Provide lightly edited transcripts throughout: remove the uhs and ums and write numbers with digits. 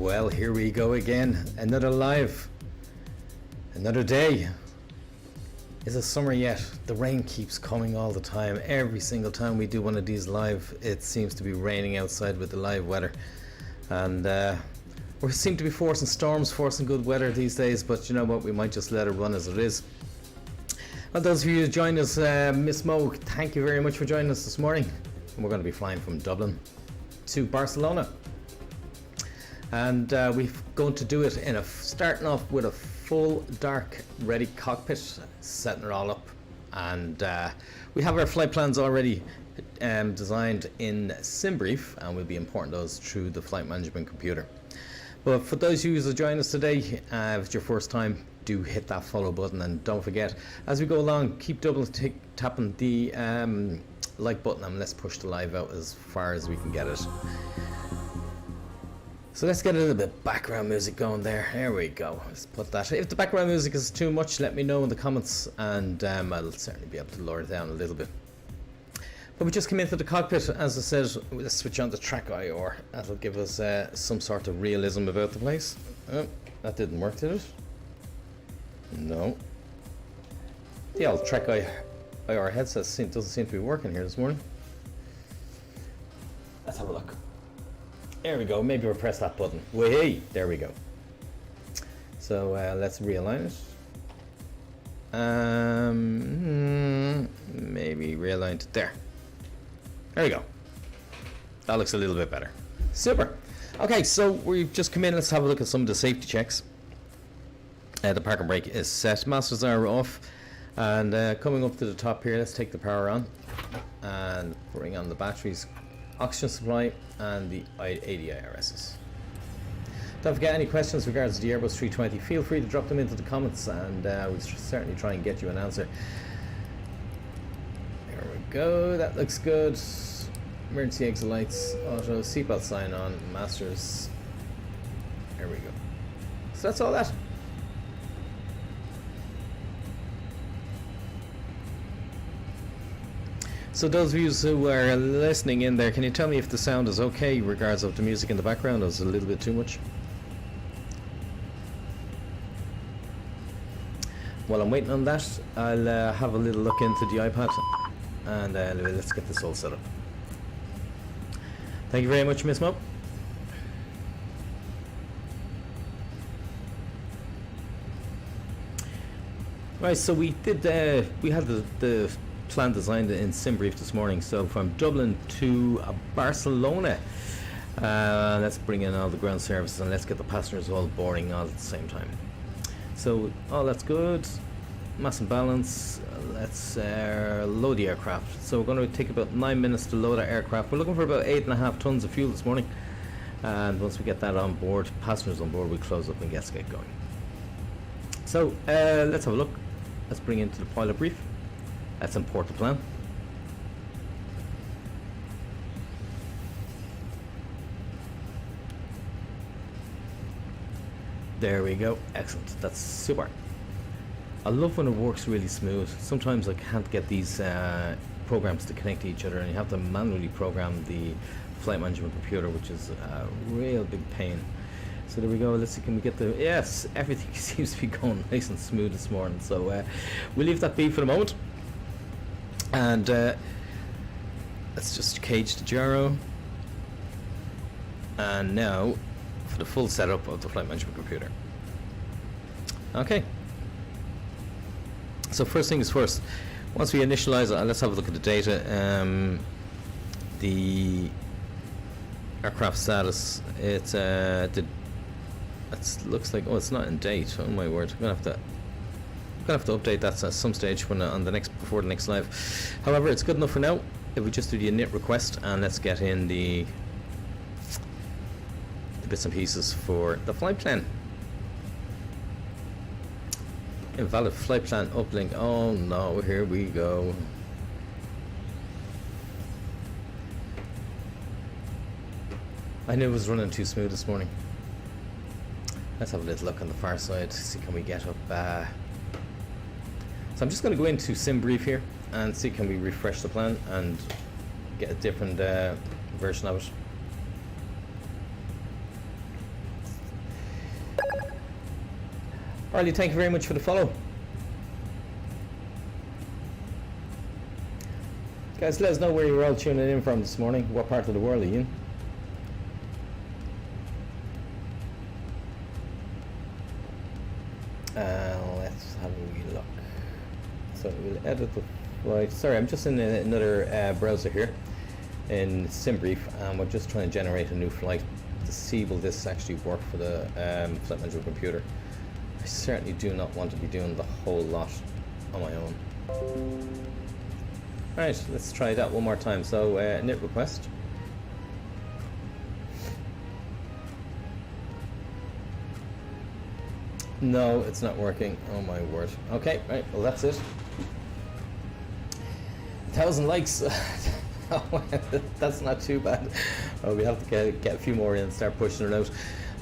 Well, here we go again. Another live. Another day. Is it summer yet? The rain keeps coming all the time. Every single time we do one of these live, it seems to be raining outside with the live weather. And we seem to be forcing storms, forcing good weather these days, but you know what? We might just let it run as it is. Well, those of you who joined us, Miss Mo, thank you very much for joining us this morning. And we're going to be flying from Dublin to Barcelona. And we're going to do it in starting off with a full dark ready cockpit, setting it all up, and we have our flight plans already designed in SimBrief, and we'll be importing those through the flight management computer. But for those of you who join us today, if it's your first time, do hit that follow button, and don't forget, as we go along, keep tapping the like button, and let's push the live out as far as we can get it. So let's get a little bit of background music going there. There we go. Let's put that. If the background music is too much, let me know in the comments, and I'll certainly be able to lower it down a little bit. But we just came into the cockpit, as I said. Let's switch on the track IR. That'll give us some sort of realism about the place. Oh, that didn't work, did it? No. The old track IR headset doesn't seem to be working here this morning. Let's have a look. There we go. Maybe we'll press that button. Way, there we go. So let's realign it. Maybe realign it there. There we go. That looks a little bit better. Super. Okay, so we've just come in. Let's have a look at some of the safety checks. The park and brake is set. Masters are off. And coming up to the top here, let's take the power on and bring on the batteries, oxygen supply, and the ADIRSs. Don't forget, any questions regards to the Airbus 320, feel free to drop them into the comments, and we'll certainly try and get you an answer. There we go, that looks good. Emergency exit lights, auto, seatbelt sign on, masters. There we go. So that's all that. So those of you who are listening in there, can you tell me if the sound is okay in regards of the music in the background, or is it a little bit too much? While I'm waiting on that, I'll have a little look into the iPad, and let's get this all set up. Thank you very much, Miss Mo. Right, so we had the plan designed in SimBrief this morning. So from Dublin to Barcelona, let's bring in all the ground services and let's get the passengers all boarding all at the same time. So all that's good, mass and balance. Let's load the aircraft. So we're going to take about 9 minutes to load our aircraft. We're looking for about 8.5 tons of fuel this morning, and once we get that on board, passengers on board, we close up and get going. So let's have a look. Let's bring into the pilot brief. Let's import the plan. There we go. Excellent. That's super. I love when it works really smooth. Sometimes I can't get these programs to connect to each other, and you have to manually program the flight management computer, which is a real big pain. So there we go. Let's see, can we get the... Yes, everything seems to be going nice and smooth this morning. So we'll leave that be for the moment. And let's just cage the gyro, and now for the full setup of the flight management computer. Okay, so first things first, once we initialize it, let's have a look at the data. The aircraft status, it looks like, oh, it's not in date. Oh my word, I'm gonna have to update that at some stage when before the next live. However, it's good enough for now. If we just do the init request, and let's get in the bits and pieces for the flight plan. Invalid flight plan uplink. Oh no, here we go. I knew it was running too smooth this morning. Let's have a little look on the far side, see can we get up. So I'm just going to go into SimBrief here and see can we refresh the plan and get a different version of it. Harley, thank you very much for the follow. Guys, let us know where you're all tuning in from this morning. What part of the world are you in? Let's have a wee look. So we'll edit the flight. Sorry, I'm just in another browser here in SimBrief, and we're just trying to generate a new flight to see will this actually work for the flight management computer. I certainly do not want to be doing the whole lot on my own. Right, let's try that one more time. So, init request. No, it's not working. Oh my word. Okay, right, well that's it. 1,000 likes. Oh, that's not too bad. Oh, we have to get a few more in and start pushing it out.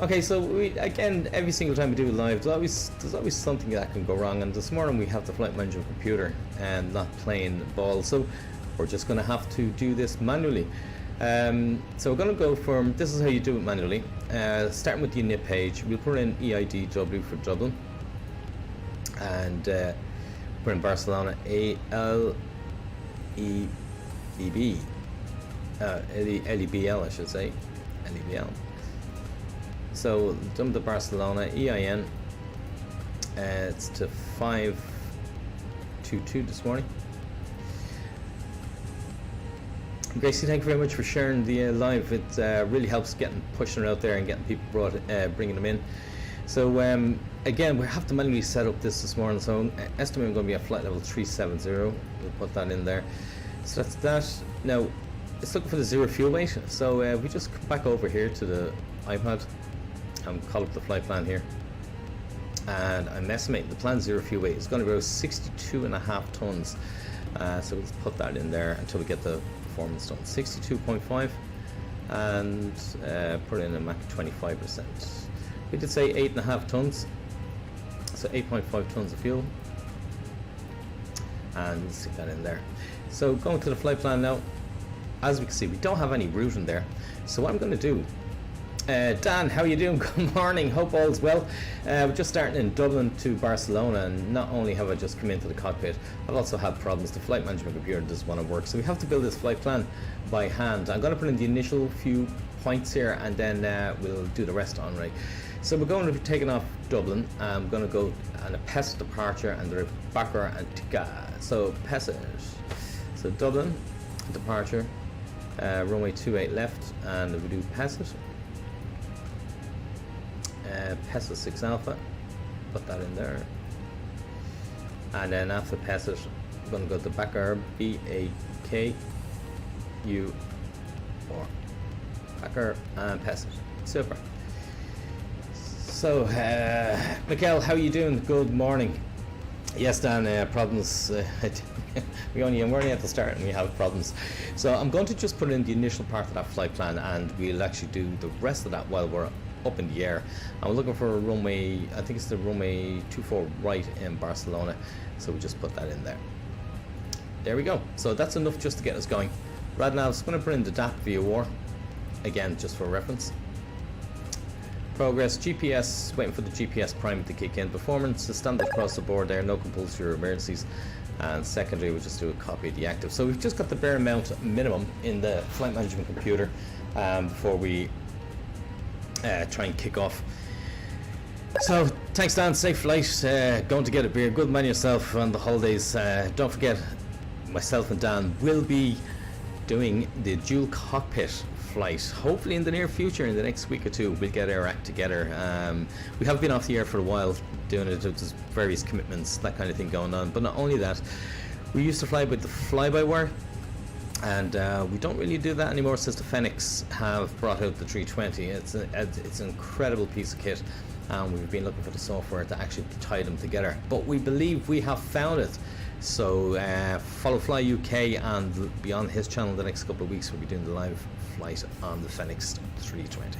Okay, so again, every single time we do a live, there's always something that can go wrong. And this morning we have the flight management computer and not playing ball, so we're just going to have to do this manually. So we're going to go from, this is how you do it manually. Starting with the init page, we'll put in EIDW for Dublin, and put in Barcelona ALEBB, LEBL I should say, LEBL. So jump to Barcelona, EIN, it's to 522 this morning. Gracie, thank you very much for sharing the live. It really helps pushing it out there and getting people bringing them in. So again, we have to manually set up this morning. So estimate we're going to be at flight level 370. We'll put that in there. So that's that. Now it's looking for the zero fuel weight. So we just come back over here to the iPad and call up the flight plan here. And I'm estimating the plan zero fuel weight is going to go 62.5 tons. So let's put that in there until we get the performance done. 62.5, and put in a Mach 25%. We did say 8.5 tons, so 8.5 tons of fuel, and we'll stick that in there. So going to the flight plan now, as we can see, we don't have any route in there. So what I'm going to do, Dan, how are you doing? Good morning, hope all's well. We're just starting in Dublin to Barcelona, and not only have I just come into the cockpit, I've also had problems. The flight management computer doesn't want to work, so we have to build this flight plan by hand. I'm going to put in the initial few points here, and then we'll do the rest on right. So we're going to be taking off Dublin. I'm going to go on a PESS departure and the backer and Tika. So PESS, so Dublin departure, runway 28 left, and we do PESS it. PESS 6 Alpha, put that in there, and then after PESS it, we're going to go to Backer, BAKU, or Backer, and PESS it. Super. So, Mikhail, how are you doing? Good morning. Yes, Dan, problems. We're only at the start and we have problems. So I'm going to just put in the initial part of that flight plan, and we'll actually do the rest of that while we're up in the air. And we're looking for a runway, I think it's the runway 24 right in Barcelona. So we just put that in there. There we go. So that's enough just to get us going. Right now, I'm just going to put in the DAP VOR, again, just for reference. Progress, GPS, waiting for the GPS prime to kick in. Performance is standard across the board there, no compulsory or emergencies. And secondary, we'll just do a copy of the active. So we've just got the bare amount minimum in the flight management computer before we try and kick off. So thanks, Dan, safe flight, going to get a beer, good man yourself on the holidays. Don't forget, myself and Dan will be doing the dual cockpit flight, hopefully in the near future. In the next week or two we'll get our act together. We have been off the air for a while doing it, there's various commitments, that kind of thing going on. But not only that, we used to fly with the fly-by-wire, and we don't really do that anymore since the Fenix have brought out the 320. It's an incredible piece of kit, and we've been looking for the software to actually tie them together, but we believe we have found it. So follow Fly UK, and be on his channel the next couple of weeks. We'll be doing the live flight on the Fenix 320.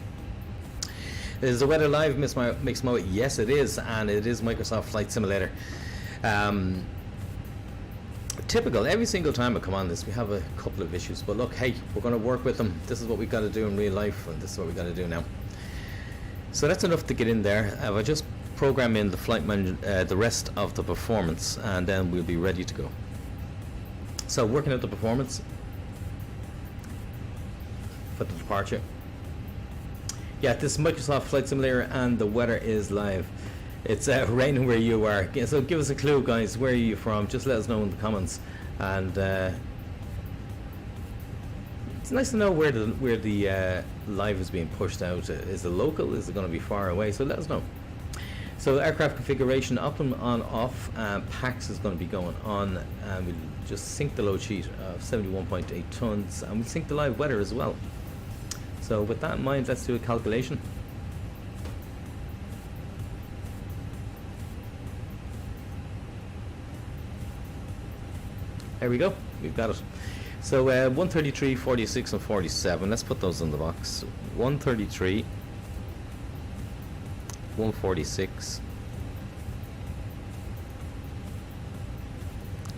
Is the weather live, Miss Mo? Yes, it is, and it is Microsoft Flight Simulator. Typical, every single time I come on this, we have a couple of issues, but look, hey, we're going to work with them. This is what we've got to do in real life, and this is what we've got to do now. So that's enough to get in there. I just program in the the rest of the performance, and then we'll be ready to go. So working out the performance for the departure. Yeah, this is Microsoft Flight Simulator, and the weather is live. It's raining where you are, so give us a clue, guys. Where are you from? Just let us know in the comments, and it's nice to know where the live is being pushed out. Is it local? Is it going to be far away? So let us know. So aircraft configuration, optimum on off, PAX is going to be going on, and we'll just sync the load sheet of 71.8 tons, and we'll sync the live weather as well. So with that in mind, let's do a calculation. There we go, we've got it. So 133, 46 and 47, let's put those in the box. 133, 146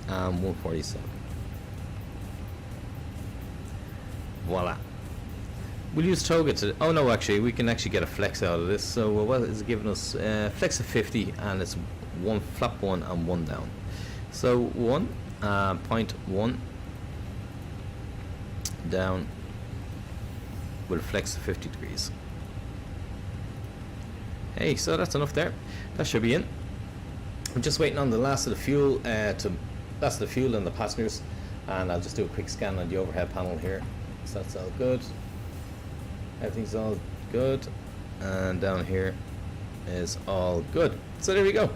and 147. Voila. We'll use Toga to, oh no, actually we can actually get a flex out of this. So what is it giving us? Flex of 50, and it's one flap one and one down. So 1.1 down will flex to 50 degrees. Hey, so that's enough there. That should be in. I'm just waiting on the last of the fuel and the passengers, and I'll just do a quick scan on the overhead panel here. So that's all good. Everything's all good, and down here is all good. So there we go.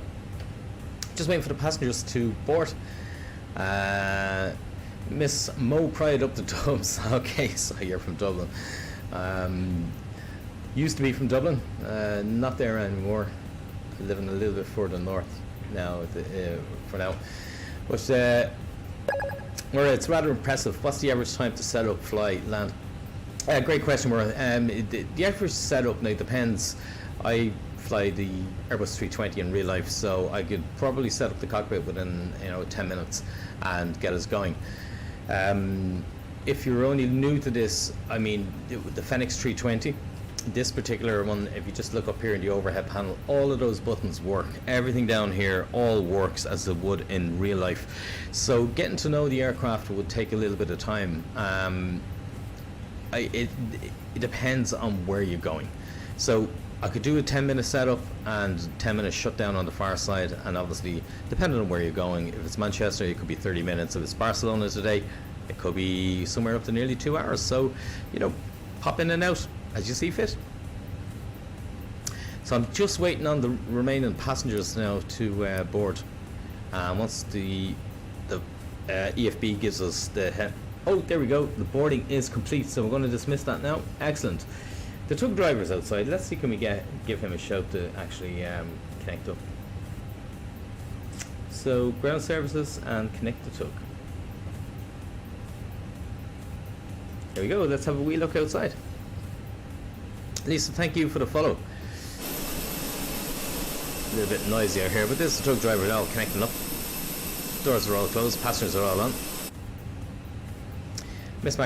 Just waiting for the passengers to board. Miss Mo Pride up the Dubs. Okay, so you're from Dublin. Used to be from Dublin, not there anymore. Living a little bit further north now, for now. But it's rather impressive. What's the average time to set up, fly, land? Great question, Maura. The average setup now depends. I fly the Airbus 320 in real life, so I could probably set up the cockpit within 10 minutes and get us going. If you're only new to this, I mean, the Fenix 320, this particular one, if you just look up here in the overhead panel, all of those buttons work. Everything down here all works as it would in real life. So getting to know the aircraft would take a little bit of time. It depends on where you're going. So I could do a 10-minute setup and 10-minute shutdown on the far side, and obviously depending on where you're going, if it's Manchester it could be 30 minutes, if it's Barcelona today it could be somewhere up to nearly 2 hours. So pop in and out as you see fit. So I'm just waiting on the remaining passengers now to board. Once the EFB gives us the oh, there we go, the boarding is complete, so we're going to dismiss that now. Excellent. The tug driver's outside. Let's see, can we give him a shout to actually connect up. So ground services and connect the tug. There we go. Let's have a wee look outside. Lisa, thank you for the follow. A little bit noisy out here, but this is the tug driver now connecting up. Doors are all closed, passengers are all on. Miss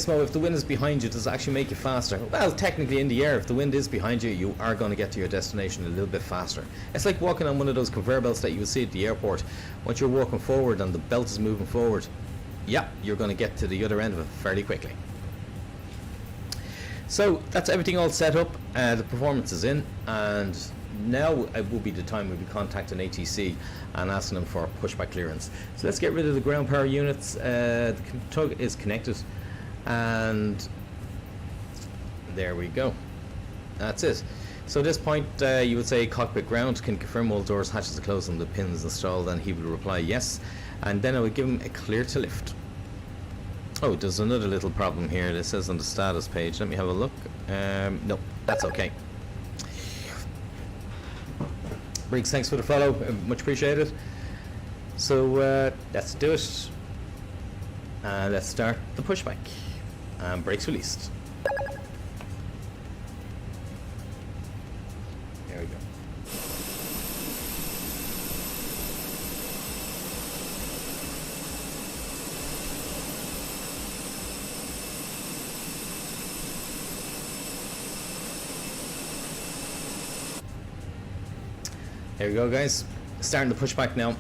Mo, if the wind is behind you, does it actually make you faster? Well, technically in the air, if the wind is behind you, you are going to get to your destination a little bit faster. It's like walking on one of those conveyor belts that you would see at the airport. Once you're walking forward and the belt is moving forward, yeah, you're going to get to the other end of it fairly quickly. So that's everything all set up. The performance is in, and now it will be the time we'll be contacting ATC and asking them for pushback clearance. So let's get rid of the ground power units. The tug is connected, and there we go. That's it. So at this point you would say cockpit ground, can confirm all doors, hatches are closed and the pins installed, and he would reply yes, and then I would give him a clear to lift. Oh, there's another little problem here that says on the status page. Let me have a look. No, that's okay. Briggs, thanks for the follow, much appreciated. So let's do it. Let's start the pushback. Brakes released. There we go. There we go, guys. Starting the pushback now.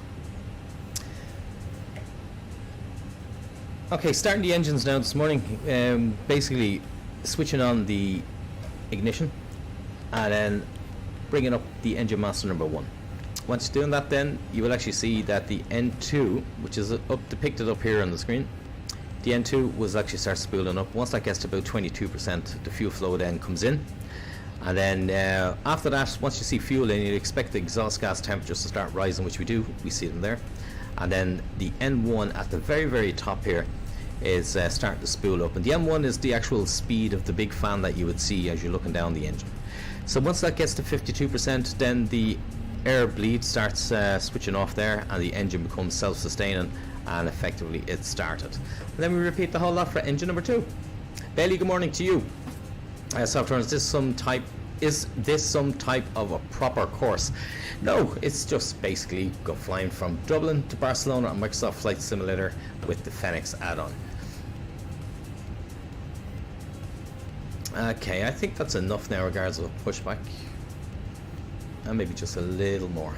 Okay, starting the engines now this morning. Basically switching on the ignition and then bringing up the engine master number 1. Once you're doing that, then you will actually see that the N2, which is depicted up here on the screen, the N2 will actually start spooling up. Once that gets to about 22%, the fuel flow then comes in. And then after that, once you see fuel in, you'd expect the exhaust gas temperatures to start rising, which we do. We see them there. And then the N1 at the very, very top here is starting to spool up. And the N1 is the actual speed of the big fan that you would see as you're looking down the engine. So once that gets to 52%, then the air bleed starts switching off there, and the engine becomes self-sustaining, and effectively it's started. And then we repeat the whole lot for engine number 2. Bailey, good morning to you. Software, is this some type of a proper course? No, it's just basically go flying from Dublin to Barcelona on Microsoft Flight Simulator with the Fenix add-on. Okay, I think that's enough now regards of pushback. And maybe just a little bit more.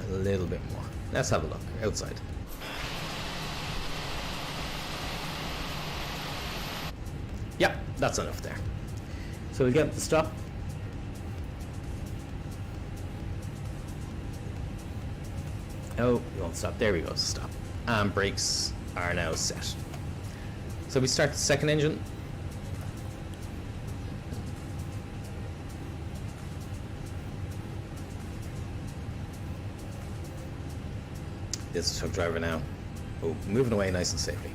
Let's have a look outside. Yeah, that's enough there. So we'll get the stop. Oh, you won't stop. There we go, stop. And brakes are now set. So we start the second engine. This is the truck driver now. Oh, moving away nice and safely.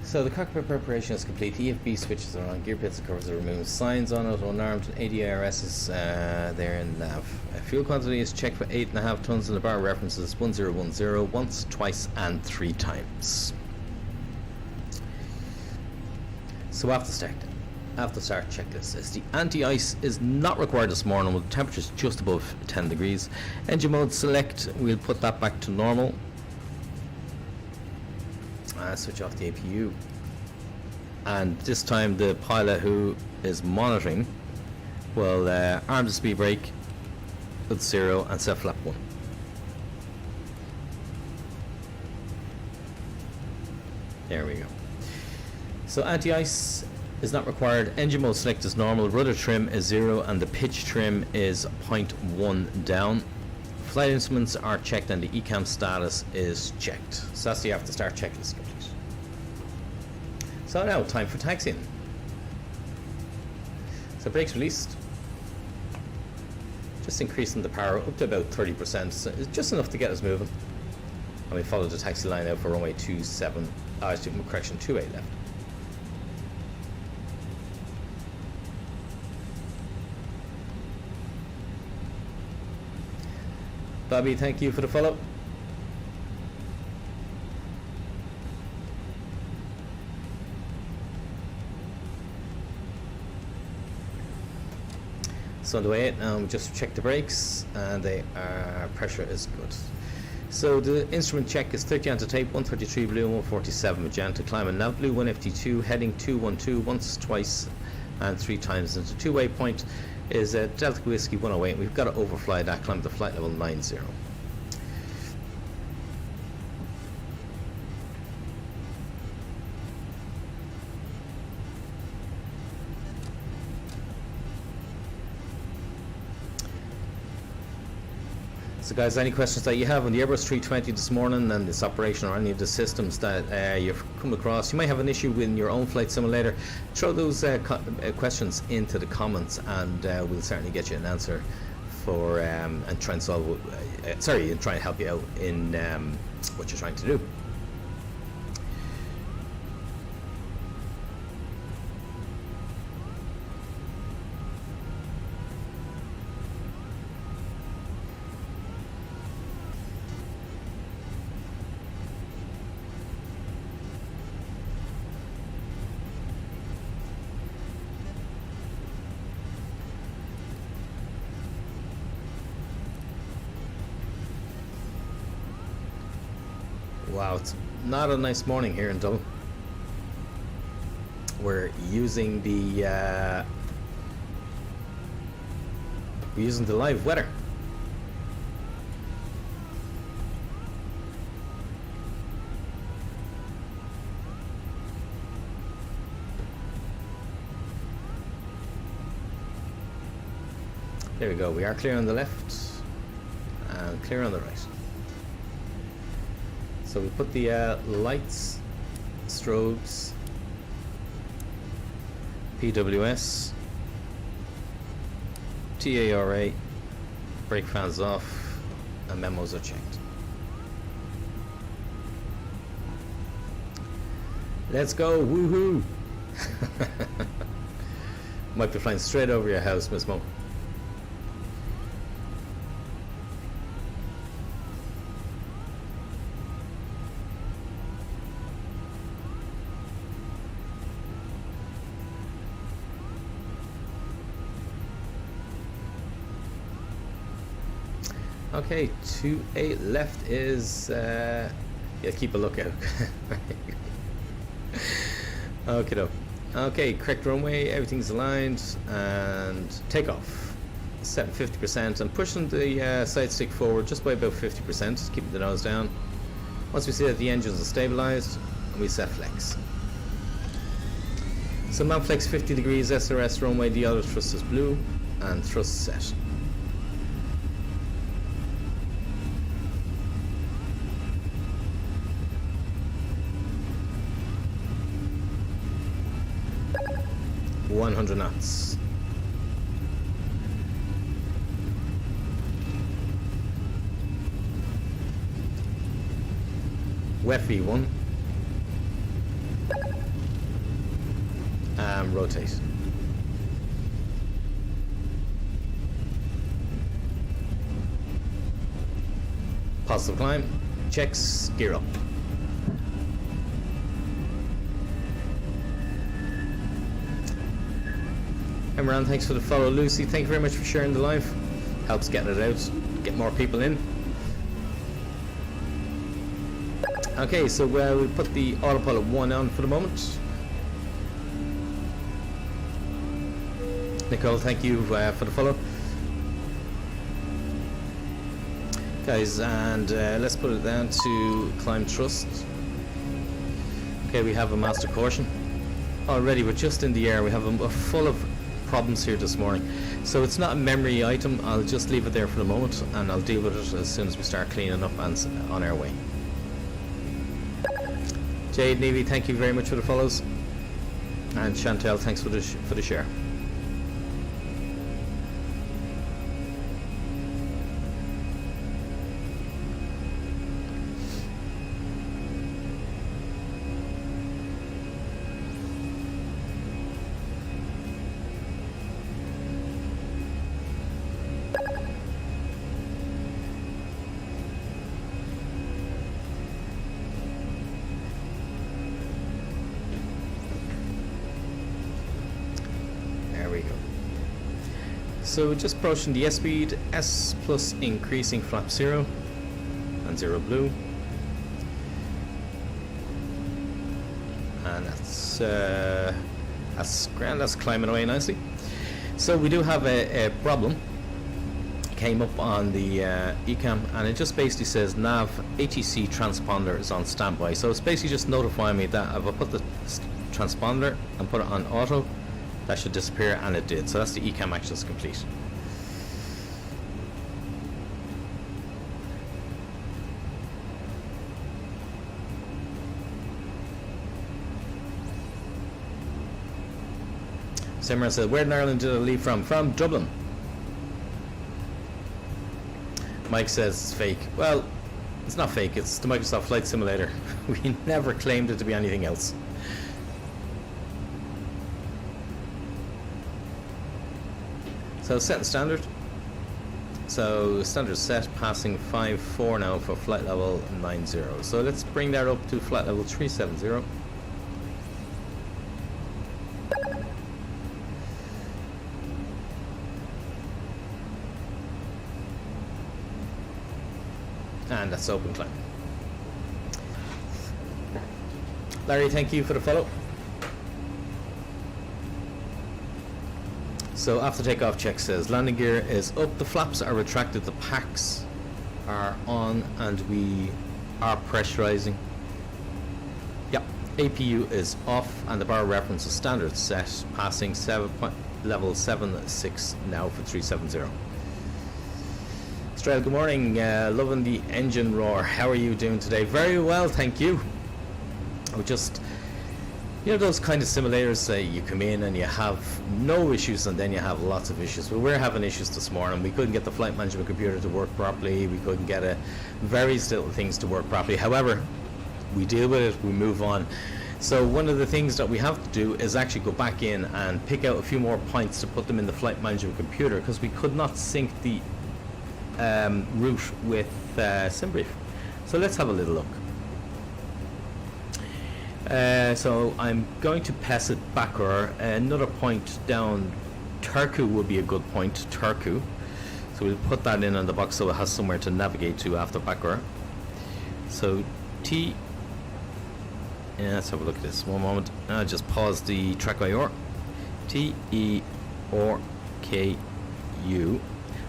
So the cockpit preparation is complete. The EFB switches are on, gear pits and covers are removed, signs on it, unarmed, ADRS is there in nav. Fuel quantity is checked for 8.5 tons, and the bar references 1010 once, twice and 3 times. So after start checklist says the anti-ice is not required this morning with temperatures just above 10 degrees. Engine mode select, we'll put that back to normal. Switch off the APU, and this time the pilot who is monitoring will arm the speed brake with 0 and set flap 1. There we go. So anti-ice is not required. Engine mode select is normal. Rudder trim is 0 and the pitch trim is 0.1 down. Flight instruments are checked and the ECAM status is checked. So that's the after start checklist complete. So now time for taxiing. So brakes released. Just increasing the power up to about 30%. So it's just enough to get us moving. And we follow the taxi line out for runway 28 left. Bobby, thank you for the follow. So on the way out, we just check the brakes, and pressure is good. So the instrument check is 30 onto tape, 133 blue, 147 magenta, climbing nav blue, 1FT2, heading 212 once, twice, and 3 times. And the two-way point is Delta Whiskey 108. We've got to overfly that, climb to flight level 90. So guys, any questions that you have on the Airbus 320 this morning and its operation, or any of the systems that you've come across, you might have an issue in your own flight simulator, throw those questions into the comments, and we'll certainly get you an answer for and try and solve and try and help you out in what you're trying to do. Wow, it's not a nice morning here in Dublin. We're using the live weather. There we go. We are clear on the left and clear on the right. So we put the lights, strobes, PWS, TARA, brake fans off, and memos are checked. Let's go, woohoo! Might be flying straight over your house, Miss Mo. Okay, 28 left is, yeah, keep a lookout. Okay, okay, correct runway, everything's aligned, and takeoff. Set 50%. I'm pushing the side stick forward just by about 50%, keeping the nose down. Once we see that the engines are stabilized, we set flex. So mount flex 50 degrees, SRS runway, the other thrust is blue, and thrust set. .100 knots. Wet V1. And rotate. Positive climb. Checks. Gear up. Imran, thanks for the follow. Lucy, thank you very much for sharing the live. Helps getting it out, get more people in. Okay, so we put the autopilot 1 on for the moment. Nicole, thank you for the follow. Guys, and let's put it down to climb thrust. Okay, we have a master caution. Already, we're just in the air. We have a full of problems here this morning, so it's not a memory item. I'll just leave it there for the moment and I'll deal with it as soon as we start cleaning up and on our way. Jade, Nevi, thank you very much for the follows, and Chantel, thanks for the share. So just approaching the S speed, S plus increasing flap 0 and 0 blue, and that's grand. That's climbing away nicely. So we do have a problem. Came up on the ECAM, and it just basically says nav ATC transponder is on standby. So it's basically just notifying me that if I put the transponder and put it on auto, that should disappear, and it did. So that's the ECAM actions complete. Simran said, where in Ireland did I leave from? From Dublin. Mike says it's fake. Well, it's not fake, it's the Microsoft Flight Simulator. We never claimed it to be anything else. So set and standard. So standard set, passing 5-4 now for flight level 90. So let's bring that up to flight level 370. And that's open climb. Larry, thank you for the follow. So after takeoff check says landing gear is up, the flaps are retracted, the packs are on, and we are pressurizing. Yep, APU is off, and the bar reference is standard set, passing level 7.6 now for 370. Strel, good morning. Loving the engine roar. How are you doing today? Very well, thank you. I would just, you know, those kind of simulators, you come in and you have no issues and then you have lots of issues. Well, we're having issues this morning. We couldn't get the flight management computer to work properly. We couldn't get various little things to work properly. However, we deal with it, we move on. So one of the things that we have to do is actually go back in and pick out a few more points to put them in the flight management computer, because we could not sync the route with SimBrief. So let's have a little look. So I'm going to pass it back, or another point down. Turku would be a good point, Turku. So we'll put that in on the box so it has somewhere to navigate to after Bakar. So let's have a look at this. One moment. I'll just pause the track IR. TERKU.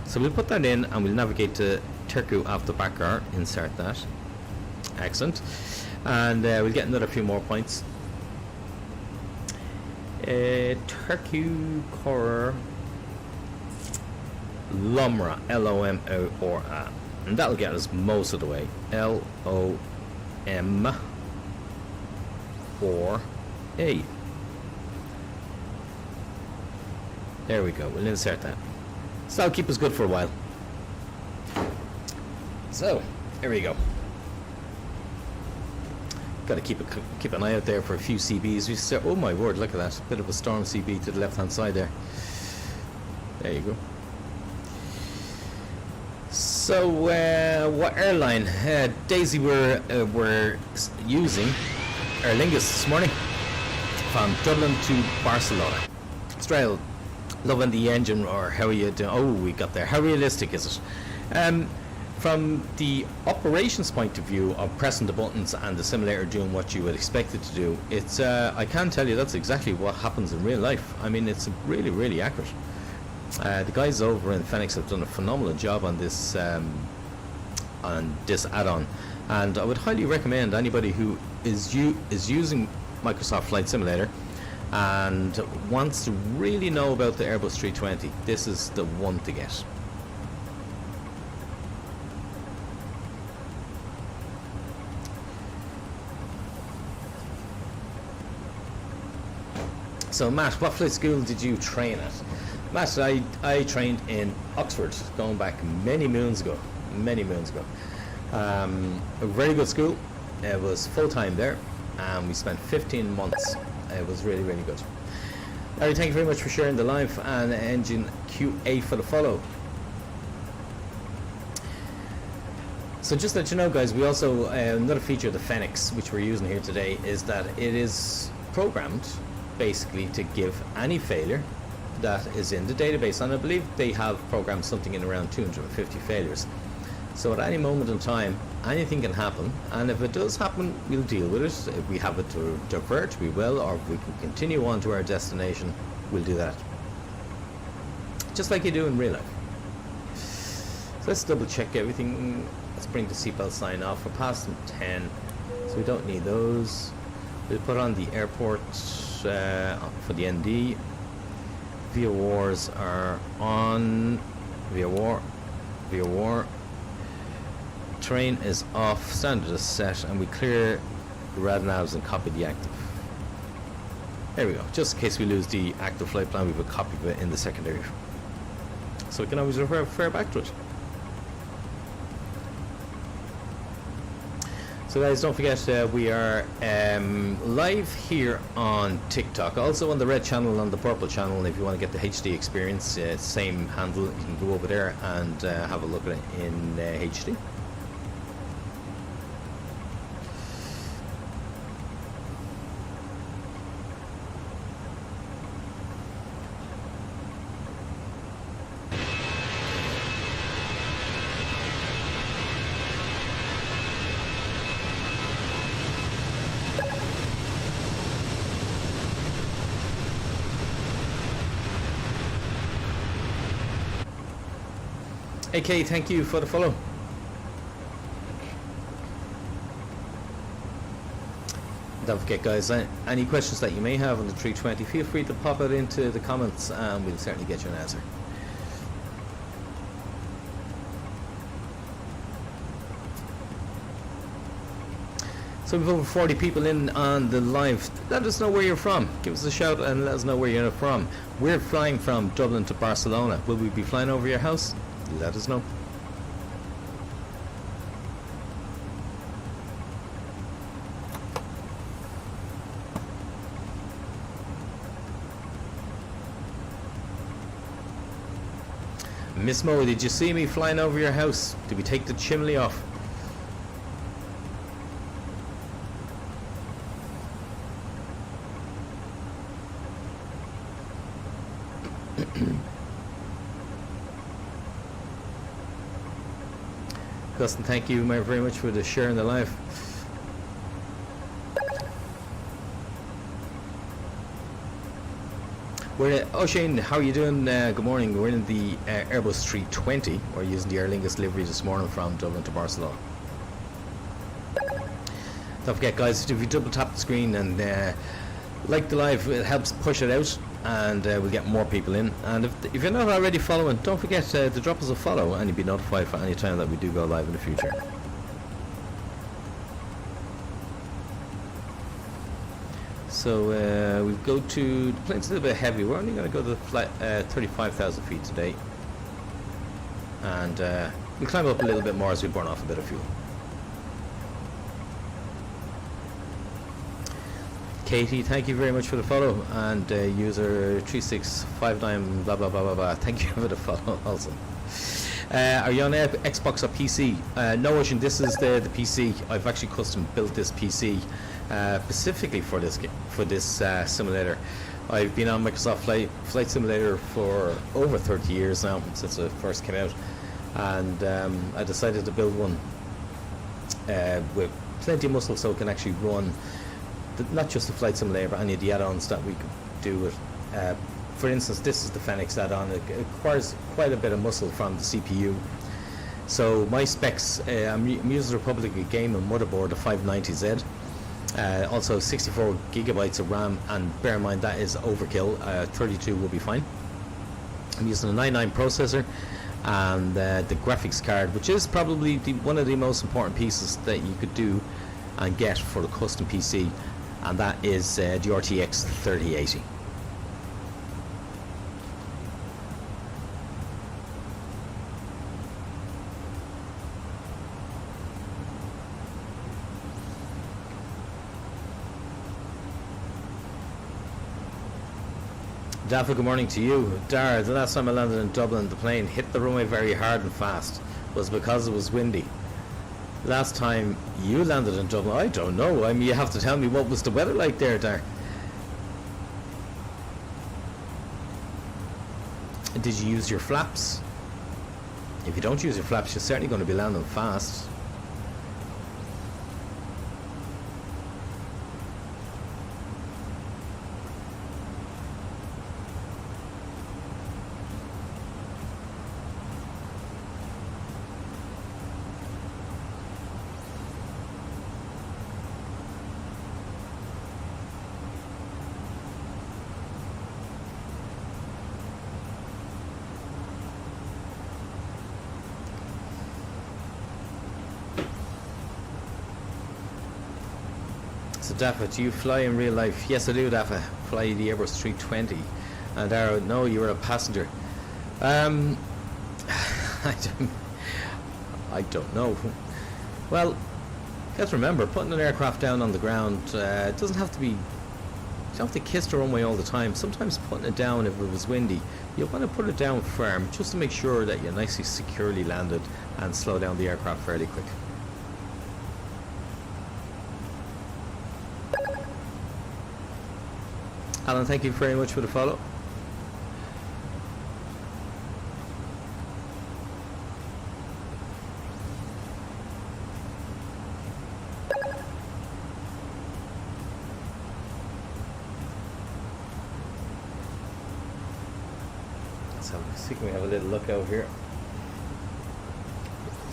So we'll put that in and we'll navigate to Turku after Bakar. Insert that. Excellent. And we'll get another few more points. Turku Core Lomra, Lomora, and that'll get us most of the way. LOM or A. There we go. We'll insert that. So that'll keep us good for a while. So here we go. Got to keep an eye out there for a few CBs. We start, oh my word, look at that. Bit of a storm CB to the left hand side there. There you go. So what airline? Daisy we're using Aer Lingus this morning from Dublin to Barcelona. Strel, loving the engine roar. How are you doing? Oh, we got there. How realistic is it? From the operations point of view of pressing the buttons and the simulator doing what you would expect it to do, it's I can tell you that's exactly what happens in real life. I mean, it's really, really accurate. The guys over in Fenix have done a phenomenal job on this add-on, and I would highly recommend anybody who is using Microsoft Flight Simulator and wants to really know about the Airbus 320, this is the one to get. So Matt, what flight school did you train at? Matt, I trained in Oxford, going back many moons ago. A very good school. It was full-time there, and we spent 15 months. It was really, really good. Larry, thank you very much for sharing the live, and Engine QA for the follow. So just to let you know, guys, we also, another feature of the Fenix, which we're using here today, is that it is programmed basically to give any failure that is in the database, and I believe they have programmed something in around 250 failures. So at any moment in time, anything can happen, and if it does happen, we'll deal with it. If we have it to divert, we will, or if we can continue on to our destination, we'll do that. Just like you do in real life. So let's double check everything. Let's bring the seatbelt sign off. We're past them 10, so we don't need those. We'll put on the airport for the ND. VORs are on. VOR. Train is off. Standard is set, and we clear the radnavs and copy the active. There we go. Just in case we lose the active flight plan, we have a copy of it in the secondary, so we can always refer back to it. So guys, don't forget we are live here on TikTok, also on the red channel, on the purple channel. If you want to get the HD experience, same handle, you can go over there and have a look at it in HD. AK, thank you for the follow. Don't forget, guys, any questions that you may have on the 320, feel free to pop it into the comments and we'll certainly get you an answer. So we've over 40 people in on the live. Let us know where you're from. Give us a shout and let us know where you're from. We're flying from Dublin to Barcelona. Will we be flying over your house? Let us know. Miss Mo, did you see me flying over your house? Did we take the chimney off? Gustin, thank you very much for the share in the live. Shane, how are you doing? Good morning. We're in the Airbus 320. We're using the Aer Lingus livery this morning from Dublin to Barcelona. Don't forget, guys, if you double tap the screen and like the live, it helps push it out and we'll get more people in. And if you're not already following, don't forget to drop us a follow and you'll be notified for any time that we do go live in the future. So we go to, the plane's a little bit heavy. We're only going to go to the flight 35,000 feet today. And we'll climb up a little bit more as we burn off a bit of fuel. Katie, thank you very much for the follow. And user 3659 blah blah blah blah blah. Thank you for the follow also. Are you on Xbox or PC? No, Ocean, this is the PC. I've actually custom built this PC specifically for this simulator. I've been on Microsoft Flight Simulator for over 30 years now, since it first came out, and I decided to build one with plenty of muscle so it can actually run not just the Flight Simulator but any of the add-ons that we could do with. For instance, this is the Fenix add-on. It requires quite a bit of muscle from the CPU. So my specs, I'm using the Republic Gaming motherboard, the 590Z. Also 64 gigabytes of RAM, and bear in mind that is overkill. 32 will be fine. I'm using a 99 processor and the graphics card, which is probably one of the most important pieces that you could do and get for the custom PC, and that is the RTX 3080. Dafa, good morning to you. Dara, the last time I landed in Dublin, the plane hit the runway very hard and fast. Was because it was windy. Last time you landed in Dublin, I don't know. I mean, you have to tell me, what was the weather like there, Dara? Did you use your flaps? If you don't use your flaps, you're certainly going to be landing fast. So Dafa, do you fly in real life? Yes, I do, Dafa. Fly the Airbus 320. And Dara, no, you were a passenger. I don't know. Well, let's remember, putting an aircraft down on the ground doesn't have to be. You don't have to kiss the runway all the time. Sometimes putting it down, if it was windy, you want to put it down firm just to make sure that you're nicely securely landed and slow down the aircraft fairly quick. Alan, thank you very much for the follow. So I think we have a little look out here.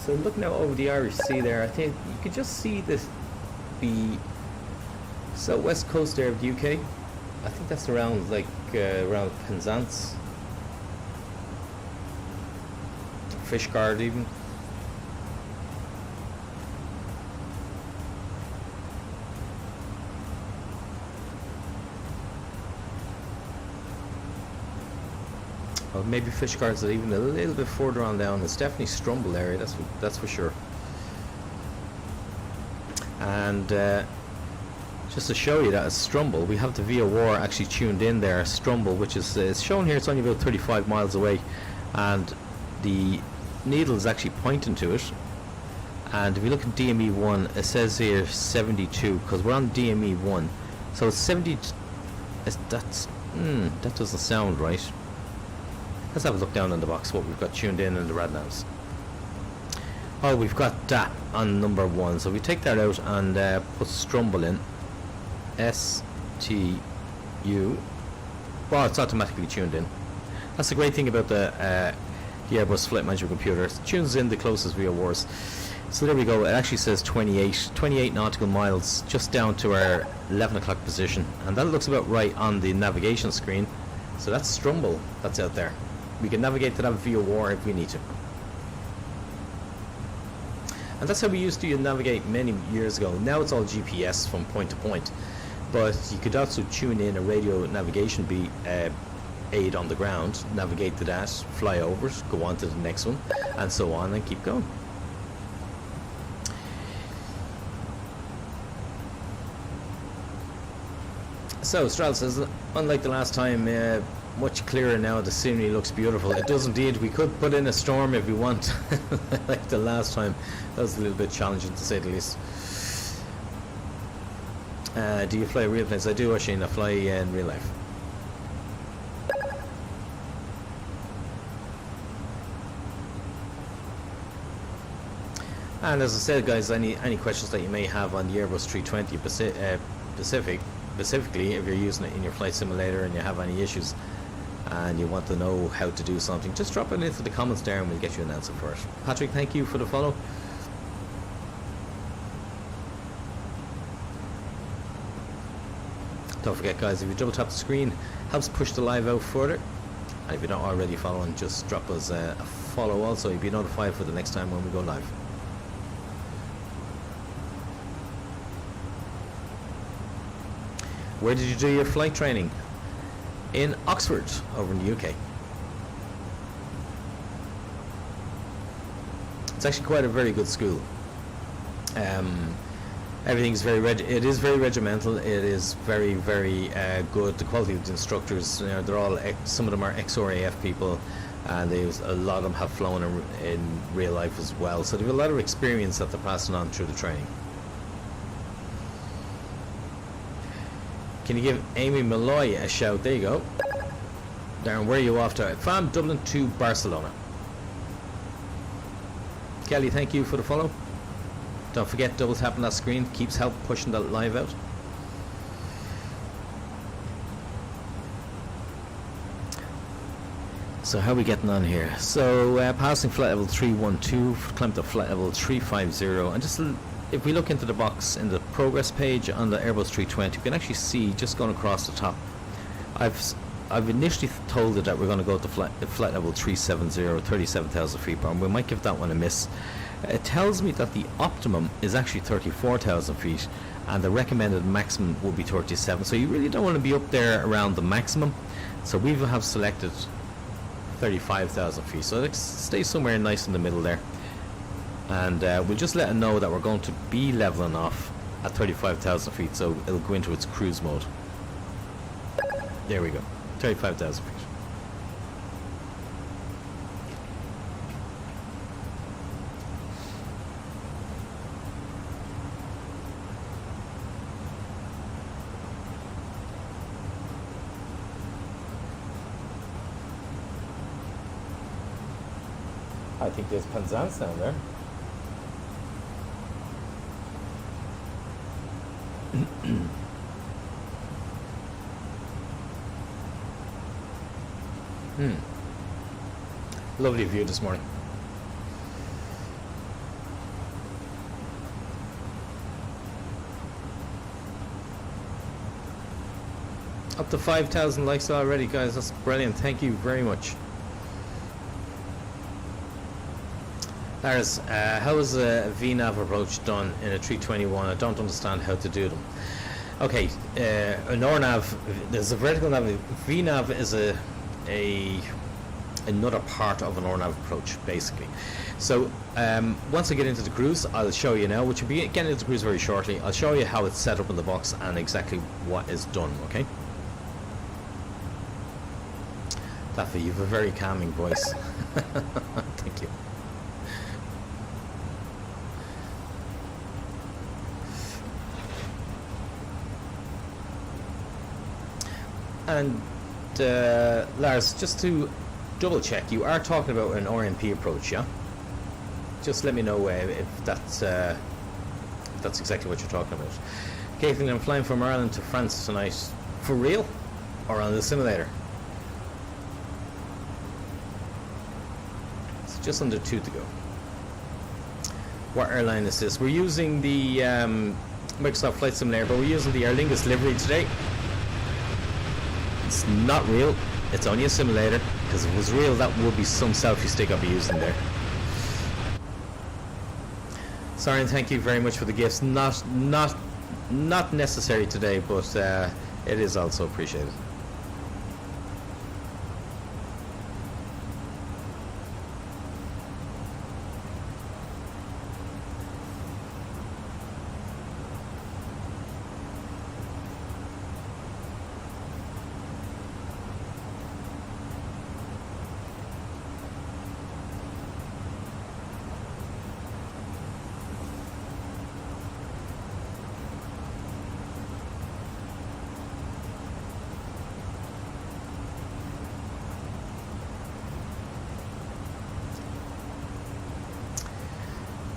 So looking out over the Irish Sea there, I think you could just see the southwest coast there of the UK. I think that's around like around Penzance, Fishguard even. Or maybe Fishguard's even a little bit further on down. It's definitely Strumble area, that's for sure. And just to show you that it's Strumble, we have the VOR actually tuned in there, Strumble, which is it's shown here, it's only about 35 miles away, and the needle is actually pointing to it. And if you look at DME1, it says here 72, because we're on DME1, so it's 70. That doesn't sound right. Let's have a look down in the box what we've got tuned in the radnavs. Oh, we've got that on number 1, so we take that out and put Strumble in. STU. Well, it's automatically tuned in. That's the great thing about the Airbus Flight Management computer. It tunes in the closest VORs. So there we go. It actually says 28 nautical miles just down to our 11 o'clock position, and that looks about right on the navigation screen. So that's Strumble that's out there. We can navigate to that VOR if we need to. And that's how we used to navigate many years ago. Now it's all GPS from point to point. But you could also tune in a radio navigation aid on the ground, navigate to that, fly over it, go on to the next one, and so on, and keep going. So Strahd says, unlike the last time, much clearer now, the scenery looks beautiful. It does indeed. We could put in a storm if we want, like the last time. That was a little bit challenging to say the least. Do you fly real planes? I do, Oisin. I fly in real life. And as I said, guys, any questions that you may have on the Airbus 320 specifically, if you're using it in your flight simulator and you have any issues and you want to know how to do something, just drop it into the comments there and we'll get you an answer for it. Patrick, thank you for the follow. Don't forget, guys, if you double tap the screen, helps push the live out further. And if you're not already following, just drop us a follow also. You'll be notified for the next time when we go live. Where did you do your flight training? In Oxford, over in the UK. It's actually quite a very good school. Everything's very it is very regimental. It is very, very good. The quality of the instructors, you know, they're all some of them are ex-RAF people, and a lot of them have flown in real life as well. So they have a lot of experience that they're passing on through the training. Can you give Amy Malloy a shout? There you go. Darren, where are you off to? From Dublin to Barcelona. Kelly, thank you for the follow. Don't forget, double tapping that screen keeps help pushing that live out. So how are we getting on here? So passing flight level 312, climbed to flight level 350, and just if we look into the box in the progress page on the Airbus 320, you can actually see just going across the top. I've initially told it that we're going to go to flight level 370, 37,000 feet, but we might give that one a miss. It tells me that the optimum is actually 34,000 feet, and the recommended maximum will be 37. So you really don't want to be up there around the maximum. So we have selected 35,000 feet. So it stays somewhere nice in the middle there. And we'll just let it know that we're going to be leveling off at 35,000 feet, so it'll go into its cruise mode. There we go, 35,000 feet. I think there's Penzance down there. Lovely view this morning. Up to 5,000 likes already, guys. That's brilliant. Thank you very much. Lars, how is a VNAV approach done in a 321? I don't understand how to do them. Okay, an RNAV, there's a vertical nav. VNAV is another part of an RNAV approach, basically. So once I get into the cruise, I'll show you now, which will be getting into the cruise very shortly. I'll show you how it's set up in the box and exactly what is done, okay? Daffy, you have a very calming voice. Thank you. And Lars, just to double check, you are talking about an RMP approach, yeah? Just let me know if that's exactly what you're talking about. Caitlin, I'm flying from Ireland to France tonight. For real? Or on the simulator? It's just under 2 to go. What airline is this? We're using the Microsoft Flight Simulator, but we're using the Aer Lingus livery today. It's not real, it's only a simulator, because if it was real that would be some selfie stick I'll be using there. Sorry, and thank you very much for the gifts. Not necessary today, but it is also appreciated.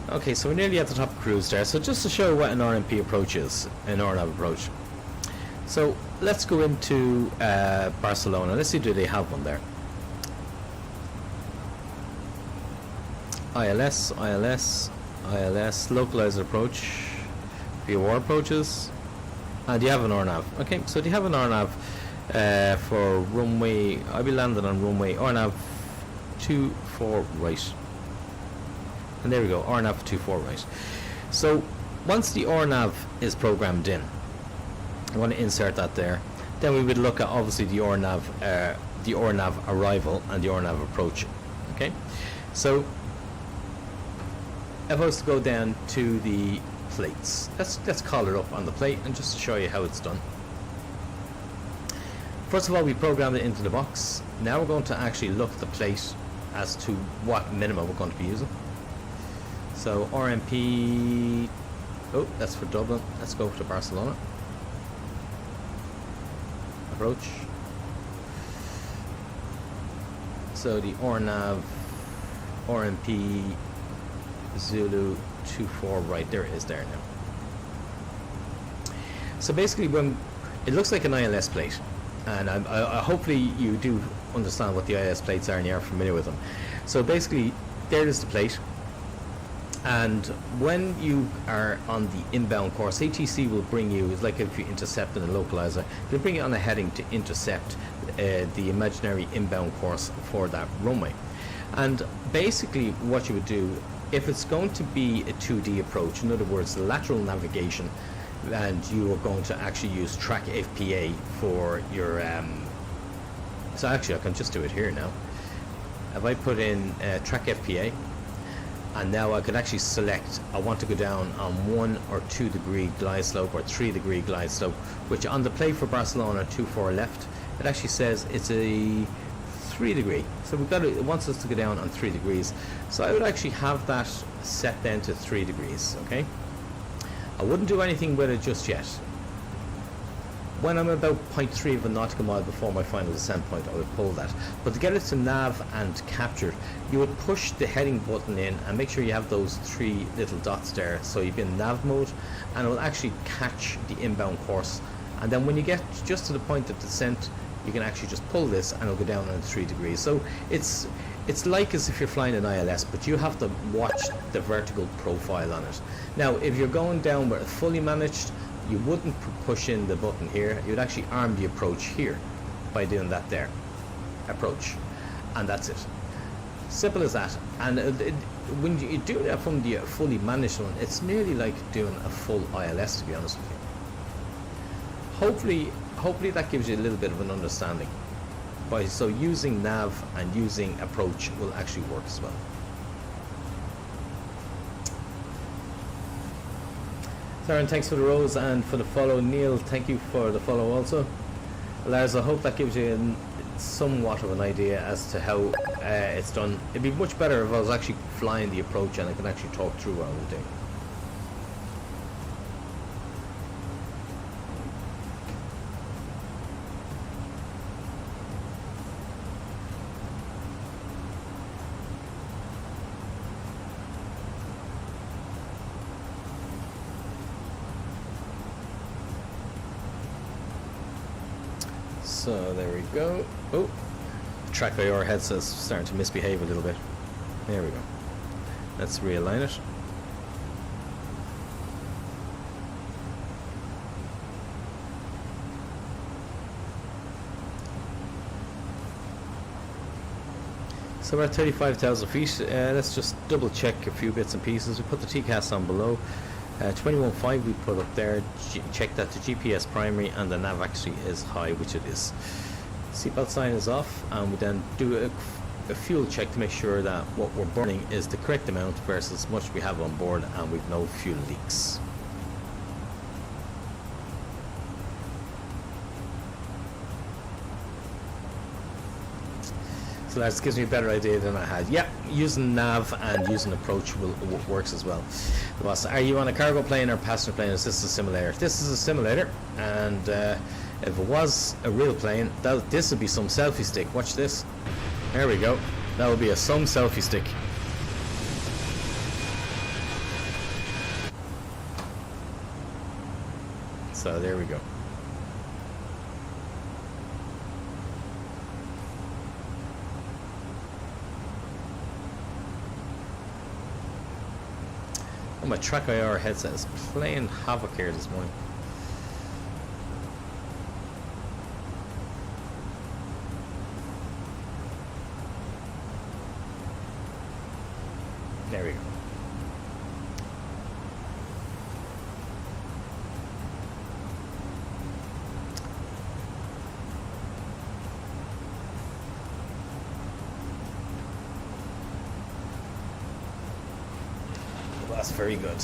Okay, so we're nearly at the top of cruise there. So just to show what an RMP approach is, an RNAV approach. So let's go into Barcelona. Let's see, do they have one there? ILS, localizer approach, VOR approaches, and you have an RNAV. Okay, so do you have an RNAV for runway, I'll be landing on runway RNAV 24 right. And there we go, RNAV 24 right. So once the RNAV is programmed in, I want to insert that there. Then we would look at obviously the RNAV arrival and the RNAV approach. Okay, so if I was to go down to the plates, let's call it up on the plate and just to show you how it's done. First of all, we programmed it into the box. Now we're going to actually look at the plate as to what minimum we're going to be using. So RMP, oh, that's for Dublin. Let's go to Barcelona. Approach. So the RNAV, RMP, Zulu 24 right, there it is there now. So basically when it looks like an ILS plate, and I hopefully you do understand what the ILS plates are and you are familiar with them. So basically there is the plate. And when you are on the inbound course, ATC will bring you, it's like if you intercept in a localizer, they'll bring you on a heading to intercept the imaginary inbound course for that runway. And basically what you would do, if it's going to be a 2D approach, in other words, lateral navigation, and you are going to actually use track FPA for your, so actually I can just do it here now. If I put in track FPA, and now I could actually select, I want to go down on 1 or 2 degree glide slope or 3 degree glide slope, which on the plate for Barcelona 24 left, it actually says it's a 3 degree. So we've got it wants us to go down on 3 degrees. So I would actually have that set then to 3 degrees, okay? I wouldn't do anything with it just yet. When I'm about 0.3 of a nautical mile before my final descent point, I would pull that. But to get it to nav and capture, you would push the heading button in and make sure you have those 3 little dots there. So you've been in nav mode, and it will actually catch the inbound course. And then when you get just to the point of descent, you can actually just pull this and it'll go down on 3 degrees. So it's like as if you're flying an ILS, but you have to watch the vertical profile on it. Now, if you're going down with a fully managed you wouldn't push in the button here. You'd actually arm the approach here by doing that there. Approach. And that's it. Simple as that. And when you do that from the fully managed one, it's nearly like doing a full ILS, to be honest with you. Hopefully that gives you a little bit of an understanding. So using nav and using approach will actually work as well. Darren, thanks for the rose and for the follow. Neil, thank you for the follow also. Lars, I hope that gives you somewhat of an idea as to how it's done. It'd be much better if I was actually flying the approach and I could actually talk through what I was doing. So there we go. Oh, track IR headset's starting to misbehave a little bit. There we go. Let's realign it. So we're at 35,000 feet. Let's just double check a few bits and pieces. We put the TCAS on below. 21.5 we put up there. Check that the GPS primary and the nav actually is high, which it is. Seatbelt sign is off, and we then do a fuel check to make sure that what we're burning is the correct amount versus how much we have on board, and we've no fuel leaks. So that gives me a better idea than I had. Yeah, using nav and using approach works as well. The boss, are you on a cargo plane or passenger plane? Is this a simulator? This is a simulator, and if it was a real plane, this would be some selfie stick. Watch this. There we go. That would be some selfie stick. So there we go. Oh, my track IR headset is playing havoc here this morning. There we go. Well, that's very good.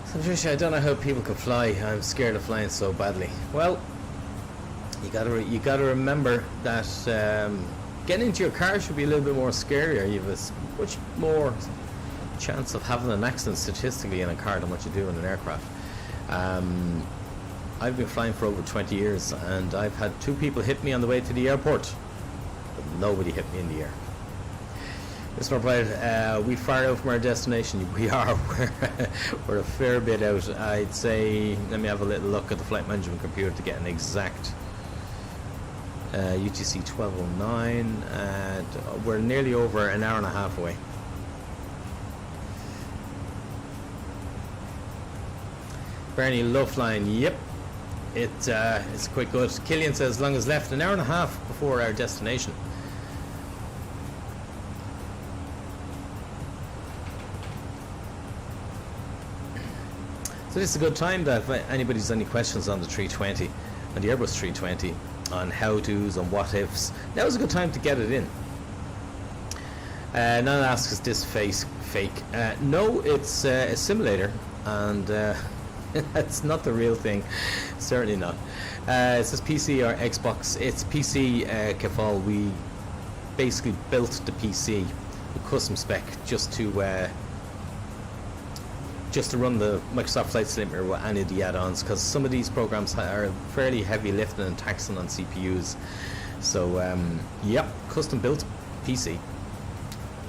So Tricia, I don't know how people can fly. I'm scared of flying so badly. Well, you gotta remember that getting into your car should be a little bit more scarier. You have a much more chance of having an accident statistically in a car than what you do in an aircraft. I've been flying for over 20 years, and I've had 2 people hit me on the way to the airport, but nobody hit me in the air. Mr. McBride, we far out from our destination. We are. We're a fair bit out. I'd say, let me have a little look at the flight management computer to get an exact UTC 1209, and we're nearly over an hour and a half away. Bernie, low flying. Yep, it's quite good. Killian says, long as left an hour and a half before our destination. So this is a good time that if anybody's any questions on the 320, on the Airbus 320, on how-tos, on what-ifs, now is a good time to get it in. None asks, is this fake? No, it's a simulator, and it's not the real thing, certainly not. It says PC or Xbox. It's PC, Kefal. We basically built the PC, the custom spec, just to run the Microsoft Flight Simulator with any of the add-ons, because some of these programs are fairly heavy lifting and taxing on CPUs. So, yep, custom built PC.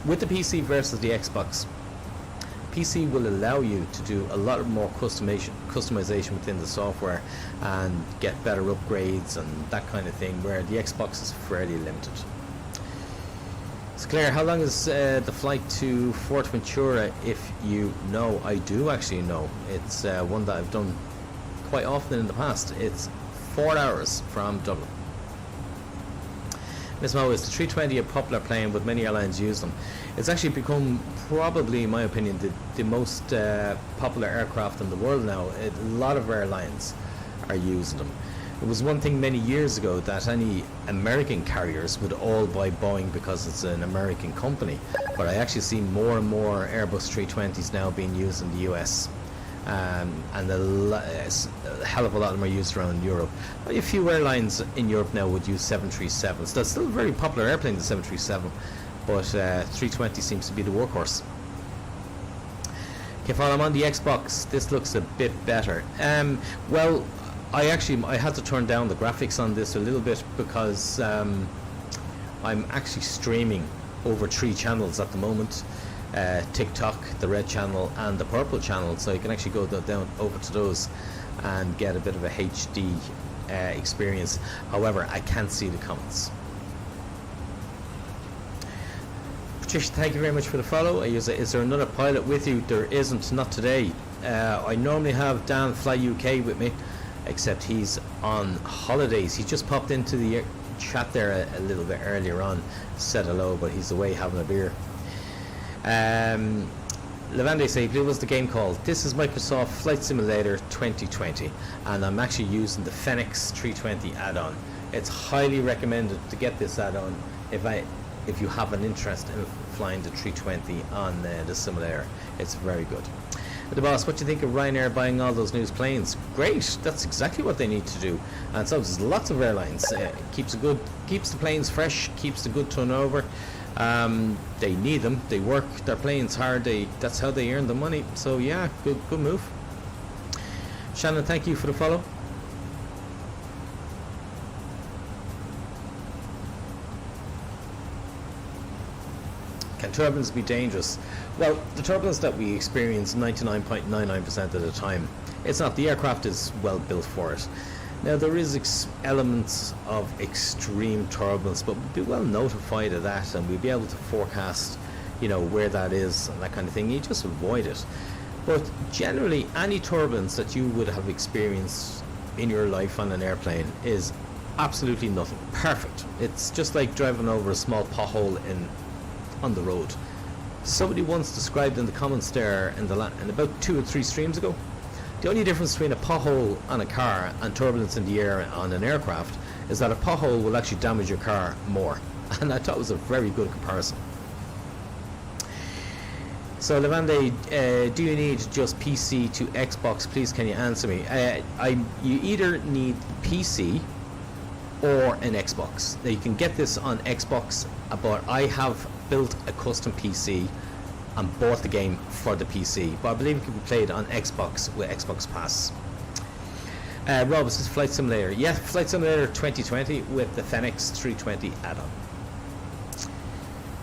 with the PC versus the Xbox, PC will allow you to do a lot more customization within the software and get better upgrades and that kind of thing, where the Xbox is fairly limited. So Claire, how long is the flight to Fuerteventura, if you know? I do actually know. It's one that I've done quite often in the past. It's 4 hours from Dublin. Miss Mo, is the 320 a popular plane, but many airlines use them? It's actually become, probably in my opinion, the most popular aircraft in the world now. A lot of airlines are using them. It was one thing many years ago that any American carriers would all buy Boeing because it's an American company, but I actually see more and more Airbus 320s now being used in the US. And a hell of a lot of them are used around Europe. A few airlines in Europe now would use 737s. That's still a very popular airplane, the 737, but 320 seems to be the workhorse. Okay, while I'm on the Xbox, this looks a bit better. Well, I had to turn down the graphics on this a little bit because I'm actually streaming over 3 channels at the moment. TikTok, the red channel and the purple channel, so you can actually go down over to those and get a bit of a HD experience. However, I can't see the comments. Patricia, thank you very much for the follow. Is there another pilot with you? There isn't, not today. I normally have Dan Fly UK with me, except he's on holidays. He just popped into the chat there a little bit earlier on, said hello, but he's away having a beer. Levande say, "Blue was the game called." This is Microsoft Flight Simulator 2020, and I'm actually using the Fenix 320 add-on. It's highly recommended to get this add-on if you have an interest in flying the 320 on the simulator. It's very good. The boss, what do you think of Ryanair buying all those new planes? Great, that's exactly what they need to do. And so there's lots of airlines. Keeps the planes fresh, keeps the good turnover. They need them. They work their planes hard. That's how they earn the money. So yeah, good move. Shannon, thank you for the follow. Can turbulence be dangerous? Well, the turbulence that we experience 99.99% of the time, it's not. The aircraft is well built for it. Now there is elements of extreme turbulence, but we'll be well notified of that, and we'll be able to forecast, where that is and that kind of thing. You just avoid it. But generally, any turbulence that you would have experienced in your life on an airplane is absolutely nothing. Perfect. It's just like driving over a small pothole on the road. Somebody once described in the comments there in about 2 or 3 streams ago, the only difference between a pothole on a car and turbulence in the air on an aircraft is that a pothole will actually damage your car more. And I thought it was a very good comparison. So Levande, do you need just PC to Xbox? Please can you answer me? You either need PC or an Xbox. Now you can get this on Xbox, but I have built a custom PC and bought the game for the PC, but I believe it can be played on Xbox with Xbox Pass. Rob, this is Flight Simulator. Yes, Flight Simulator 2020 with the Fenix 320 add-on.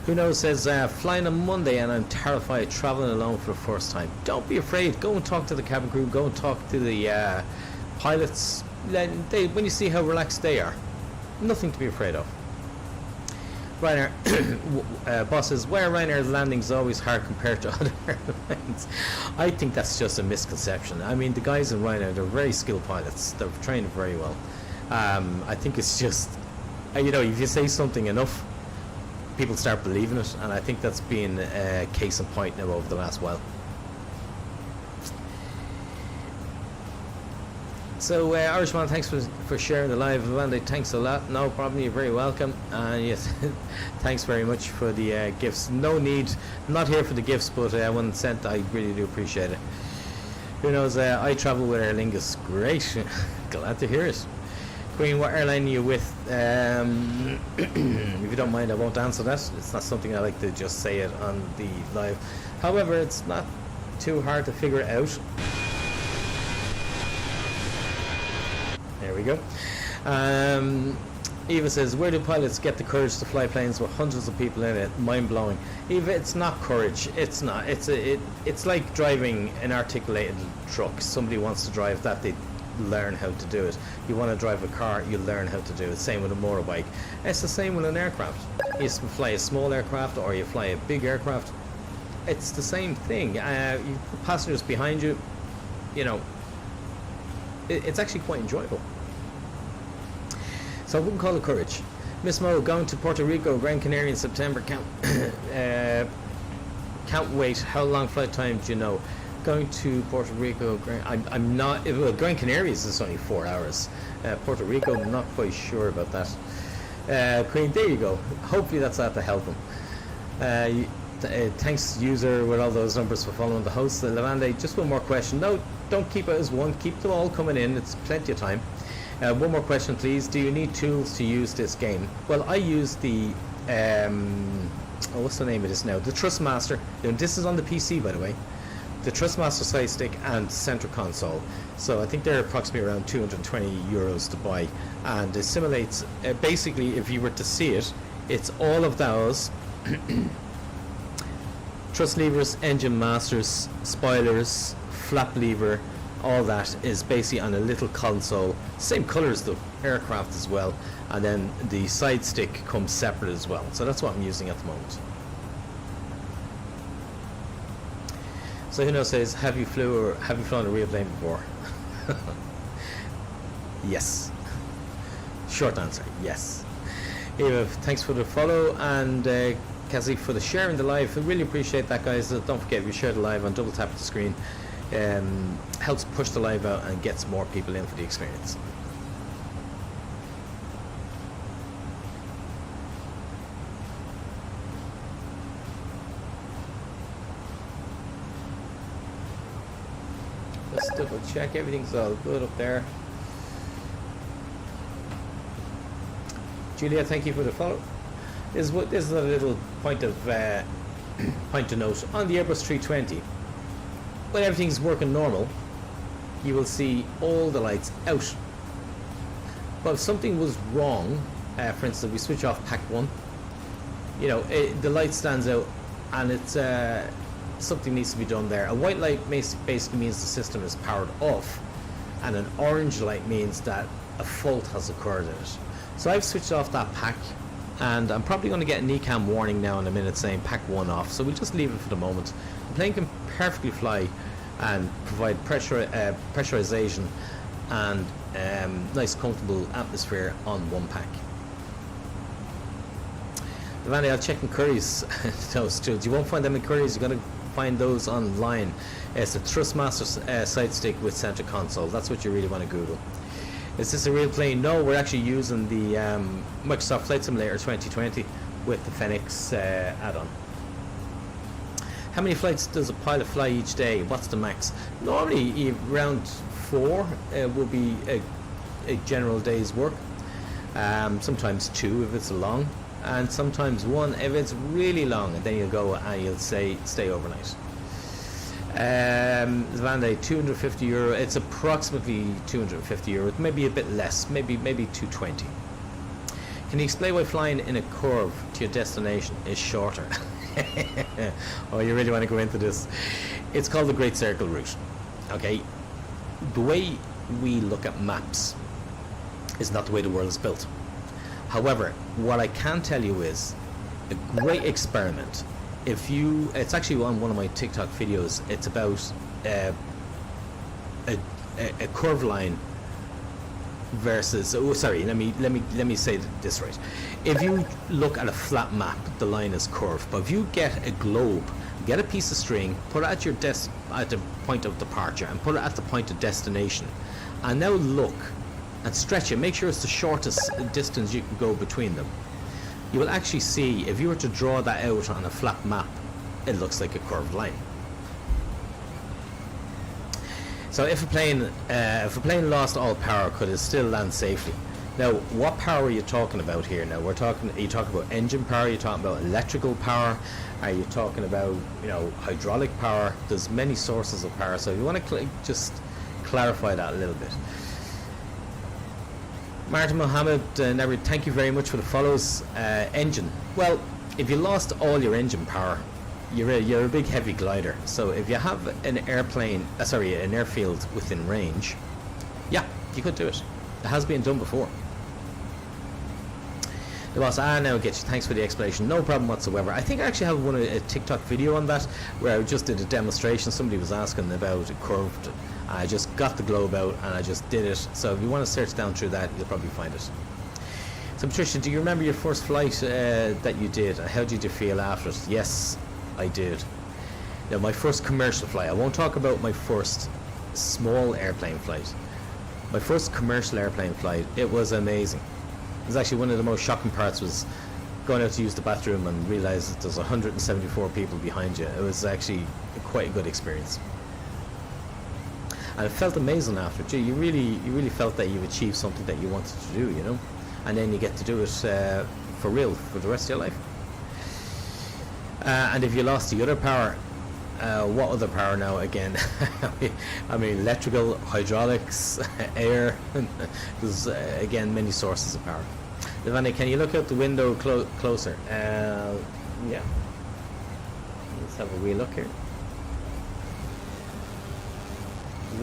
Who knows says, flying on Monday and I'm terrified traveling alone for the first time. Don't be afraid. Go and talk to the cabin crew. Go and talk to the pilots. When you see how relaxed they are, nothing to be afraid of. Ryanair, boss says, why are Ryanair's landings always hard compared to other airlines? I think that's just a misconception. I mean, the guys in Ryanair, they're very skilled pilots. They're trained very well. I think it's just, if you say something enough, people start believing it, and I think that's been a case in point now over the last while. So Irishman, thanks for sharing the live event. Thanks a lot. No problem, you're very welcome. And yes, thanks very much for the gifts. No need, not here for the gifts, but when sent, I really do appreciate it. Who knows, I travel with Aer Lingus. Great, glad to hear it. Queen, what airline are you with? If you don't mind, I won't answer that. It's not something I like to just say it on the live. However, it's not too hard to figure it out. There we go. Eva says, where do pilots get the courage to fly planes with hundreds of people in it? Mind-blowing. Eva, it's not courage. It's not. It's like driving an articulated truck. Somebody wants to drive that, they learn how to do it. You want to drive a car, you learn how to do it. Same with a motorbike. It's the same with an aircraft. You fly a small aircraft or you fly a big aircraft. It's the same thing. You put passengers behind you, you know, it's actually quite enjoyable. So I wouldn't call it courage. Miss Mo, going to Puerto Rico, Gran Canaria in September. Can't wait. How long flight time do you know? Going to Puerto Rico, I'm not. Well, Gran Canaria is only 4 hours. Puerto Rico, I'm not quite sure about that. Queen, there you go. Hopefully that's that to help them. Thanks, user, with all those numbers for following the host. Lavande, just one more question. No, don't keep it as one. Keep them all coming in. It's plenty of time. One more question, please. Do you need tools to use this game? Well, I use the what's the name of this now? The Trustmaster. This is on the PC, by the way. The Trustmaster side stick and center console. So I think they're approximately around €220 to buy, and it simulates. Basically, if you were to see it, it's all of those. Thrust levers, engine masters, spoilers, flap lever, all that is basically on a little console. Same color as the aircraft as well, and then the side stick comes separate as well. So that's what I'm using at the moment. So Hino says, have you flown a real plane before? Yes. Short answer, yes. Eva, thanks for the follow, and Kazi for the sharing the live. I really appreciate that, guys. Don't forget, if you share the live on double tap the screen, helps push the live out and gets more people in for the experience. Let's double check everything's all good up there. Julia, thank you for the follow. This is a little point of point to note on the Airbus 320. When everything's working normal, you will see all the lights out. But if something was wrong, for instance, we switch off pack 1, you know, the light stands out, and it's something needs to be done there. A white light basically means the system is powered off, and an orange light means that a fault has occurred in it. So I've switched off that pack, and I'm probably going to get an ECAM warning now in a minute saying pack 1 off, so we'll just leave it for the moment. The plane can perfectly fly and provide pressurization and nice comfortable atmosphere on one pack. Vanny, I'll check in Curry's those tools. You won't find them in Curry's, you're going to find those online. It's a Trustmaster side stick with center console. That's what you really want to Google. Is this a real plane? No, we're actually using the Microsoft Flight Simulator 2020 with the Fenix add-on. How many flights does a pilot fly each day? What's the max? Normally around 4 will be a general day's work. Sometimes 2 if it's long, and sometimes 1 if it's really long, and then you'll go and you'll stay overnight. Vande, €250. It's approximately €250, maybe a bit less, maybe 220. Can you explain why flying in a curve to your destination is shorter? Oh, you really want to go into this? It's called the Great Circle route. Okay, the way we look at maps is not the way the world is built. However, what I can tell you is a great experiment. It's actually on one of my TikTok videos. It's about a curved line versus. Oh, sorry. Let me say this right. If you look at a flat map, the line is curved. But if you get a globe, get a piece of string, put it at your at the point of departure, and put it at the point of destination, and now look and stretch it. Make sure it's the shortest distance you can go between them. You will actually see, if you were to draw that out on a flat map, it looks like a curved line. So if a plane lost all power, could it still land safely? Now, what power are you talking about here? Now, are you talking about engine power? Are you talking about electrical power? Are you talking about, hydraulic power? There's many sources of power, so you want to just clarify that a little bit. Martin Mohammed, thank you very much for the follows. Engine. Well, if you lost all your engine power, you're a big heavy glider. So if you have an an airfield within range, yeah, you could do it. It has been done before. The boss, now get you. Thanks for the explanation. No problem whatsoever. I think I actually have a TikTok video on that where I just did a demonstration. Somebody was asking about it curved. I just got the globe out and I just did it. So if you want to search down through that, you'll probably find it. So Patricia, do you remember your first flight that you did? How did you feel after it? Yes, I did. Now, my first commercial flight. I won't talk about my first small airplane flight. My first commercial airplane flight. It was amazing. It was actually one of the most shocking parts was going out to use the bathroom and realize that there's 174 people behind you. It was actually quite a good experience. And it felt amazing after. Gee, you really felt that you've achieved something that you wanted to do, you know? And then you get to do it for real for the rest of your life. And if you lost the other power, what other power now again? I mean, electrical, hydraulics, air. There's again many sources of power. Devani, can you look out the window closer? Yeah. Let's have a wee look here.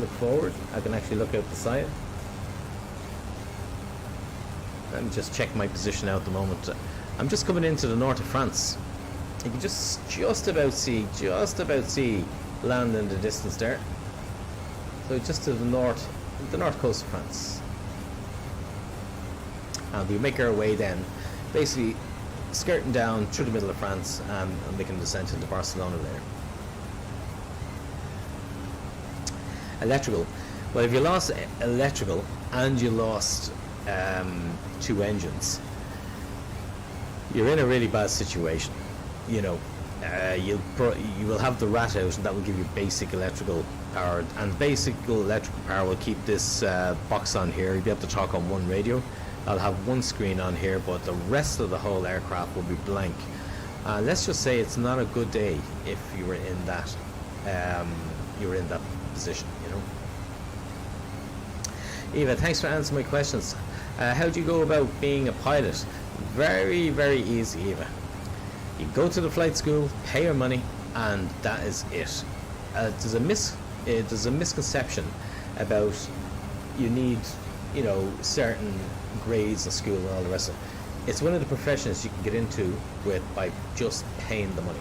Look forward. I can actually look out the side. Let me just check my position out at the moment. I'm just coming into the north of France. You can just about see land in the distance there. So just to the north coast of France. And we make our way then, basically skirting down through the middle of France and making a descent into Barcelona there. Electrical. Well, if you lost electrical and you lost 2 engines, you're in a really bad situation. You know, you will have the rat out, and that will give you basic electrical power. And basic electrical power will keep this box on here. You'll be able to talk on one radio. I'll have one screen on here, but the rest of the whole aircraft will be blank. Let's just say it's not a good day if you were in that position, you know. Eva, thanks for answering my questions. How do you go about being a pilot? Very, very easy, Eva. You go to the flight school, pay your money, and that is it. There's a misconception about you need, you know, certain grades in school and all the rest of it. It's one of the professions you can get into by just paying the money.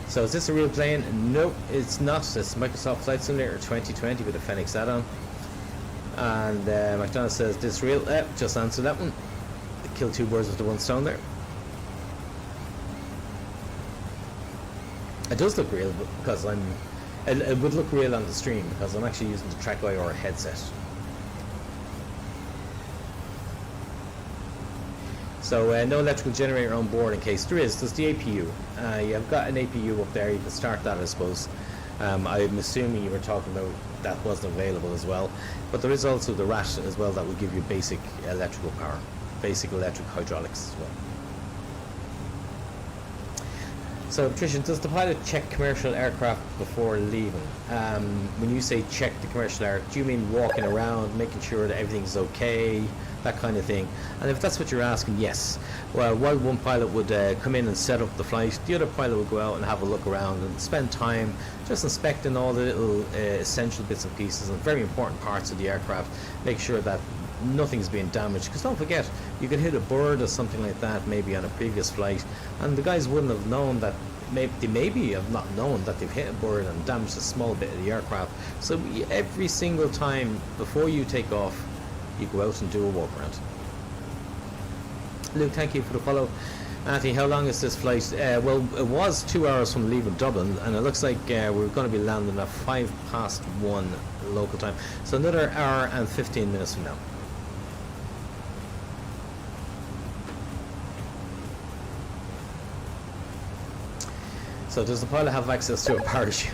So is this a real plane? Nope, it's not. It's Microsoft Flight Simulator 2020 with a Fenix add-on. And McDonald says, this real? Just answer that one. Kill 2 birds with the 1 stone there. It does look real because it would look real on the stream because I'm actually using the TrackIR headset. So no electrical generator on board in case there is. There's the APU. You've got an APU up there. You can start that, I suppose. I'm assuming you were talking about that wasn't available as well. But there is also the RAT as well that will give you basic electrical power, basic electric hydraulics as well. So Patricia, does the pilot check commercial aircraft before leaving? When you say check the commercial aircraft, do you mean walking around, making sure that everything's okay, that kind of thing? And if that's what you're asking, yes. Well, while one pilot would come in and set up the flight, the other pilot would go out and have a look around and spend time just inspecting all the little essential bits and pieces and very important parts of the aircraft, make sure that nothing's being damaged, because don't forget, you could hit a bird or something like that maybe on a previous flight, and the guys wouldn't have known that. They maybe have not known that they've hit a bird and damaged a small bit of the aircraft. So every single time before you take off, you go out and do a walk around. Luke, thank you for the follow. Anthony, how long is this flight? Well, it was 2 hours from leaving Dublin, and it looks like we're going to be landing at 1:05 local time. So another hour and 15 minutes from now. So does the pilot have access to a parachute?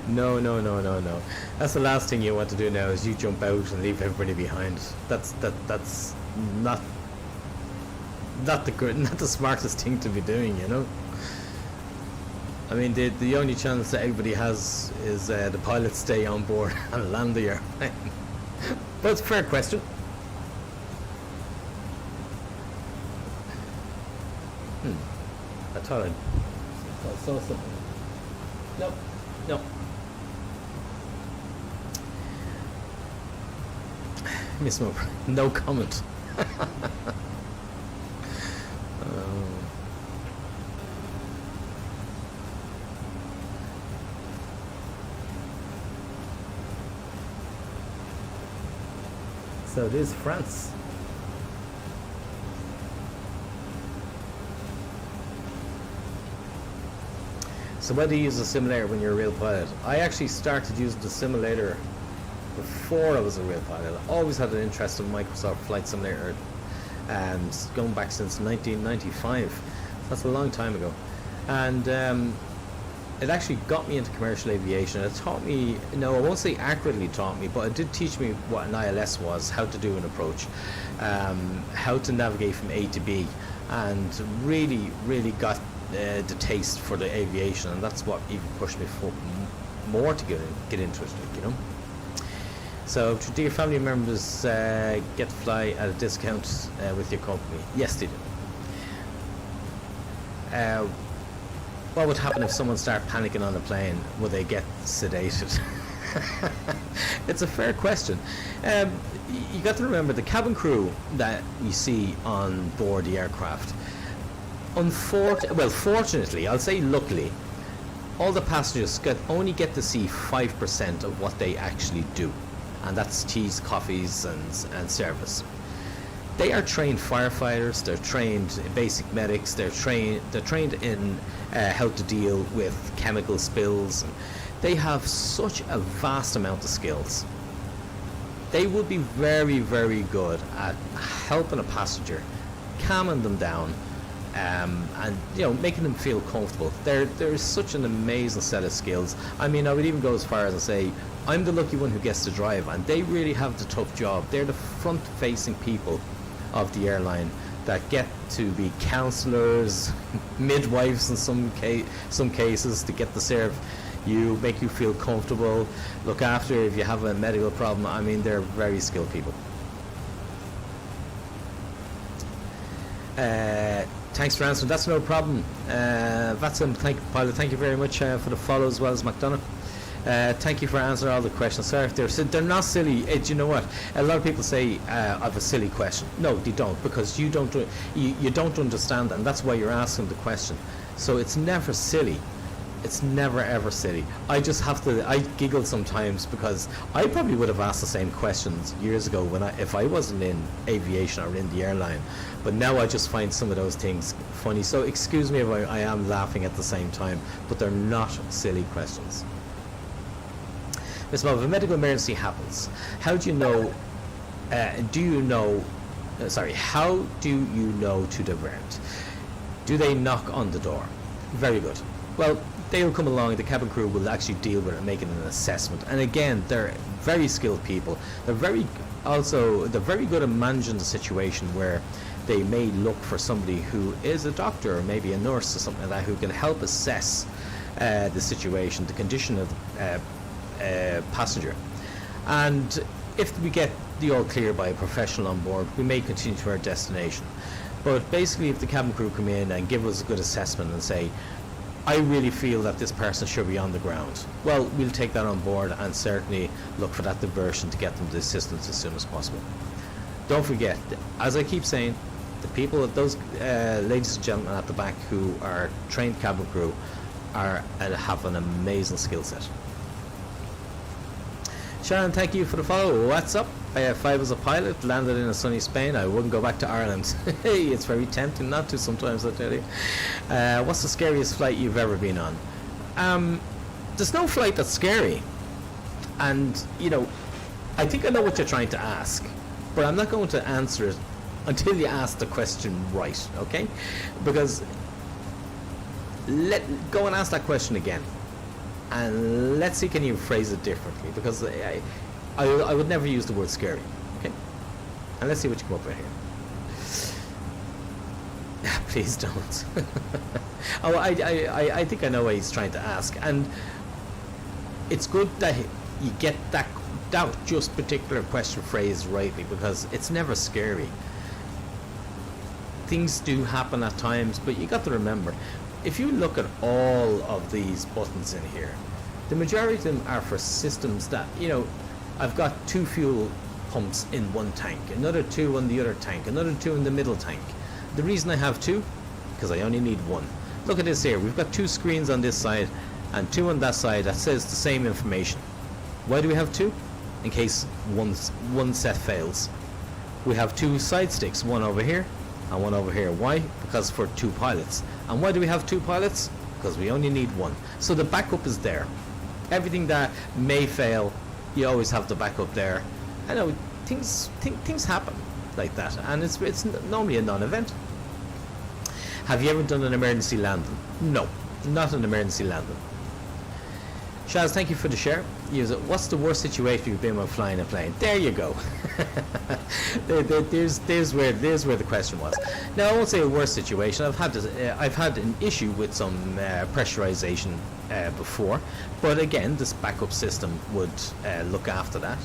No. No. That's the last thing you want to do now is you jump out and leave everybody behind. That's not the smartest thing to be doing, you know. I mean, the only chance that everybody has is the pilots stay on board and land the airplane. But it's a fair question. I thought I saw something. Nope. Nope. Miss Moore, no comment. So it is France. So why do you use a simulator when you're a real pilot? I actually started using the simulator before I was a real pilot. I always had an interest in Microsoft Flight Simulator, and going back since 1995. That's a long time ago. And it actually got me into commercial aviation. It taught me, no, I won't say accurately taught me, but it did teach me what an ILS was, how to do an approach, how to navigate from A to B, and really got the taste for the aviation, and that's what even pushed me more to get into it, you know. So, do your family members get to fly at a discount with your company? Yes, they do. What would happen if someone started panicking on the plane? Would they get sedated? It's a fair question. You got to remember the cabin crew that you see on board the aircraft. Fortunately, I'll say luckily, all the passengers only get to see 5% of what they actually do, and that's teas, coffees, and service. They are trained firefighters. They're trained basic medics. They're trained in how to deal with chemical spills. They have such a vast amount of skills. They would be very good at helping a passenger, calming them down, and making them feel comfortable. There is such an amazing set of skills. I mean, I would even go as far as to say I'm the lucky one who gets to drive, and they really have the tough job. They're the front-facing people of the airline that get to be counselors, midwives in some cases, to get to serve you, make you feel comfortable, look after if you have a medical problem. I mean, they're very skilled people. Thanks for answering. That's no problem. Vatsam, pilot, thank you very much for the follow, as well as McDonough. Thank you for answering all the questions. Sorry if they're not silly. Do you know what? A lot of people say I've a silly question. No, they don't, because you don't understand, and that's why you're asking the question. So it's never silly. It's never ever silly. I giggle sometimes, because I probably would have asked the same questions years ago if I wasn't in aviation or in the airline. But now I just find some of those things funny. So excuse me if I am laughing at the same time, but they're not silly questions. Ms. Bob, if a medical emergency happens, how do you know? How do you know to divert? Do they knock on the door? Very good. Well, they will come along. The cabin crew will actually deal with it, making an assessment. And again, they're very skilled people. They're very good at managing the situation where they may look for somebody who is a doctor or maybe a nurse or something like that, who can help assess the situation, the condition of passenger. And if we get the all clear by a professional on board, we may continue to our destination. But basically, if the cabin crew come in and give us a good assessment and say, I really feel that this person should be on the ground, well, we'll take that on board and certainly look for that diversion to get them the assistance as soon as possible. Don't forget, as I keep saying, the people, those ladies and gentlemen at the back who are trained cabin crew have an amazing skill set. Sharon, thank you for the follow. What's up? If I was a pilot, landed in a sunny Spain, I wouldn't go back to Ireland. Hey, it's very tempting not to sometimes, I tell you. What's the scariest flight you've ever been on? There's no flight that's scary. And, I think I know what you're trying to ask, but I'm not going to answer it until you ask the question right, okay? Because go and ask that question again. And let's see, can you phrase it differently? Because I would never use the word scary, okay? And let's see what you come up with here. please don't. Oh, I think I know what he's trying to ask, and it's good that you get that just particular question phrased rightly, because it's never scary. Things do happen at times, but you got to remember, if you look at all of these buttons in here, the majority of them are for systems that, you know, I've got 2 fuel pumps in one tank, another 2 on the other tank, another 2 in the middle tank. The reason I have 2, because I only need 1. Look at this here, we've got 2 screens on this side and 2 on that side that says the same information. Why do we have 2? In case one set fails. We have 2 side sticks, one over here and one over here. Why? Because for 2 pilots. And why do we have 2 pilots? Because we only need 1. So the backup is there. Everything that may fail, you always have the backup there. I know things happen like that, and it's normally a non-event. Have you ever done an emergency landing? No, not an emergency landing. Shaz, thank you for the share. Use it. What's the worst situation you've been while flying a plane? There you go. There's where the question was. Now, I won't say a worst situation. I've had an issue with some pressurization before, but again, this backup system would look after that.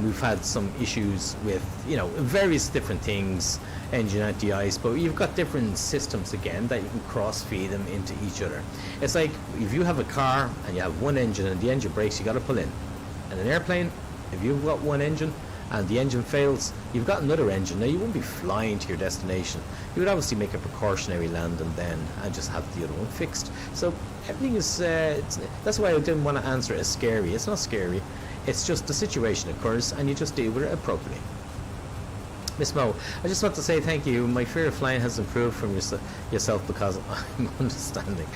We've had some issues with, you know, various different things, engine anti-ice, but you've got different systems again that you can cross-feed them into each other. It's like if you have a car and you have one engine and the engine breaks, you got to pull in. And an airplane, if you've got one engine and the engine fails, you've got another engine. Now, you wouldn't be flying to your destination. You would obviously make a precautionary landing then and just have the other one fixed. So everything is, that's why I didn't want to answer it as scary. It's not scary. It's just the situation occurs and you just deal with it appropriately. Miss Mo, I just want to say thank you. My fear of flying has improved from yourself because I'm understanding.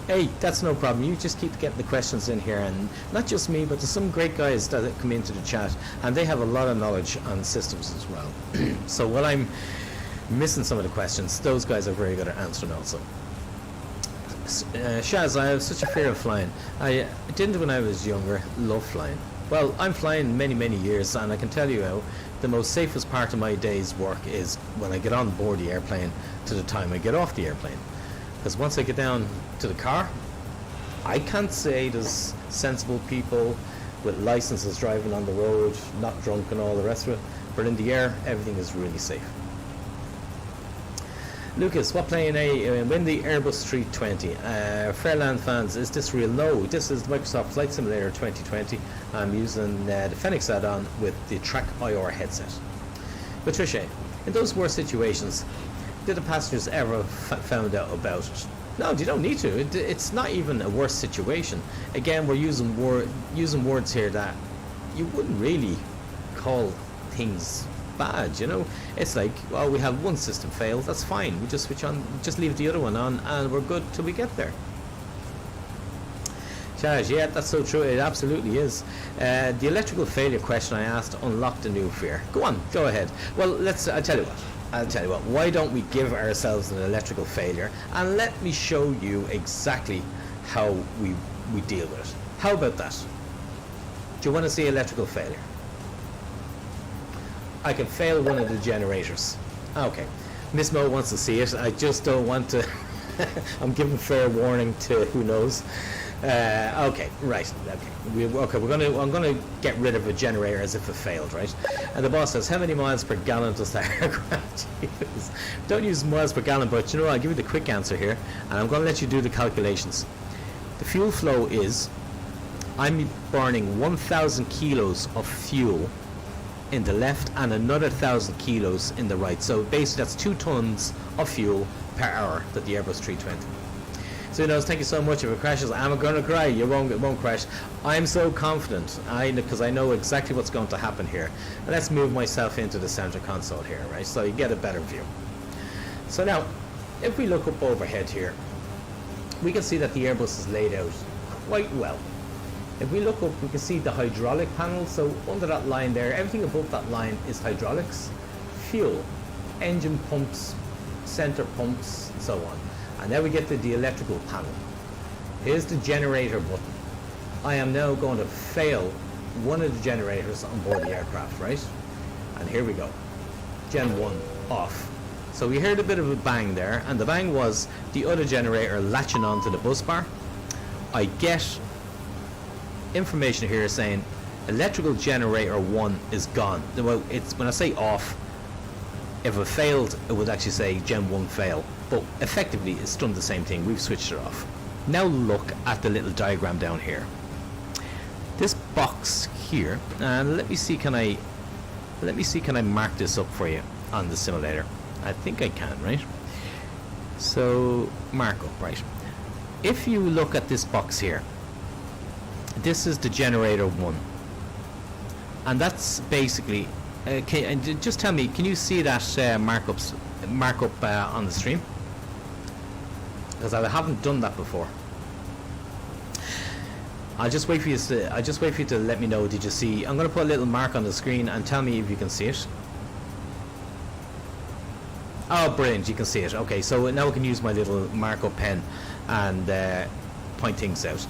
Hey, that's no problem. You just keep getting the questions in here, and not just me, but there's some great guys that come into the chat, and they have a lot of knowledge on systems as well. So while I'm missing some of the questions, those guys are very good at answering also. Shaz, I have such a fear of flying. I didn't when I was younger. Love flying. Well, I'm flying many years, and I can tell you how the most safest part of my day's work is when I get on board the airplane to the time I get off the airplane. Because once I get down to the car, I can't say there's sensible people with licenses driving on the road, not drunk and all the rest of it, but in the air, everything is really safe. Lucas, what plane when the Airbus 320? Fairland fans, is this real? No, this is the Microsoft Flight Simulator 2020. I'm using the Fenix add-on with the Track IR headset. Patricia, in those worst situations, did the passengers ever found out about it? No, you don't need to. It's not even a worse situation. Again, we're using words here that you wouldn't really call things bad, you know. It's like, well, we have one system fail, that's fine, we just switch on, just leave the other one on, and we're good till we get there. Charge, yeah, that's so true, it absolutely is. The electrical failure question I asked unlocked a new fear. Go on, go ahead. Well, I'll tell you what, why don't we give ourselves an electrical failure, and let me show you exactly how we deal with it. How about that? Do you want to see electrical failure? I can fail one of the generators. Okay. Miss Mo wants to see it. I just don't want to. I'm giving fair warning to who knows. Okay, right. Okay. I'm gonna get rid of a generator as if it failed, right? And the boss says, how many miles per gallon does that aircraft use? Don't use miles per gallon, but you know, I'll give you the quick answer here, and I'm gonna let you do the calculations. The fuel flow is, I'm burning 1,000 kilos of fuel in the left and another 1,000 kilos in the right. So basically that's 2 tons of fuel per hour that the Airbus 320. So, thank you so much. If it crashes, I'm going to cry. It won't crash. I'm so confident, because I know exactly what's going to happen here. And let's move myself into the center console here, right? So you get a better view. So now, if we look up overhead here, we can see that the Airbus is laid out quite well. If we look up, we can see the hydraulic panel. So under that line there, everything above that line is hydraulics, fuel, engine pumps, center pumps, and so on. And now we get to the electrical panel. Here's the generator button. I am now going to fail one of the generators on board the aircraft, right? And here we go. Gen 1 off. So we heard a bit of a bang there, and the bang was the other generator latching onto the bus bar. I get information here saying electrical generator 1 is gone. Well, it's when I say off, if it failed, it would actually say Gen 1 fail. But effectively, it's done the same thing. We've switched it off. Now look at the little diagram down here. This box here, and let me see, can I mark this up for you on the simulator? I think I can, right? So mark up, right? If you look at this box here, this is the generator 1, and that's basically and just tell me, can you see that markup on the stream? Because I haven't done that before. I'll just wait for you to let me know. Did you see? I'm going to put a little mark on the screen and tell me if you can see it. Oh, brilliant! You can see it. Okay, so now I can use my little markup pen and point things out.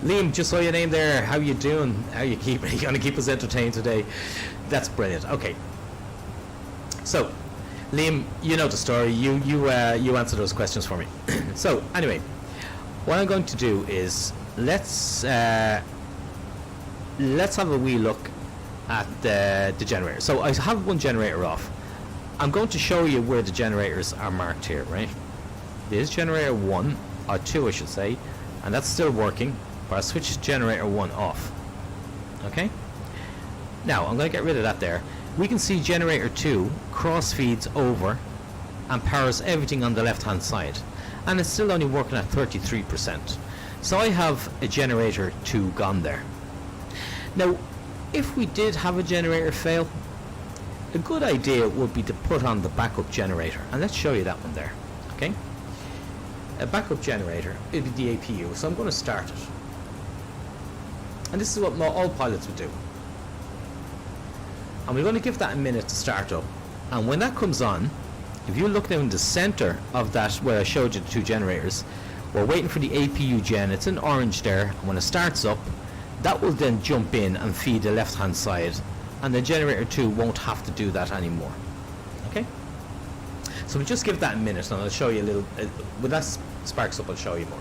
Liam, just saw your name there. How you doing? How you keeping? Are you going to keep us entertained today? That's brilliant. Okay. So, Liam, you know the story. You answer those questions for me. So anyway, what I'm going to do is let's have a wee look at the generator. So I have one generator off. I'm going to show you where the generators are marked here, right? There's generator 1, or 2 I should say, and that's still working, but I switched generator 1 off. Okay? Now, I'm going to get rid of that there. We can see generator 2 cross feeds over and powers everything on the left hand side, and it's still only working at 33%. So I have a generator 2 gone there. Now, if we did have a generator fail, a good idea would be to put on the backup generator, and let's show you that one there. Okay, a backup generator, it'd be the APU. So I'm going to start it, and this is what all pilots would do, and we're going to give that a minute to start up. And when that comes on, if you look down in the center of that where I showed you the 2 generators, we're waiting for the APU gen. It's in orange there, and when it starts up, that will then jump in and feed the left hand side, and the generator 2 won't have to do that anymore. Okay, so we'll just give that a minute, and I'll show you a little when that sparks up, I'll show you more.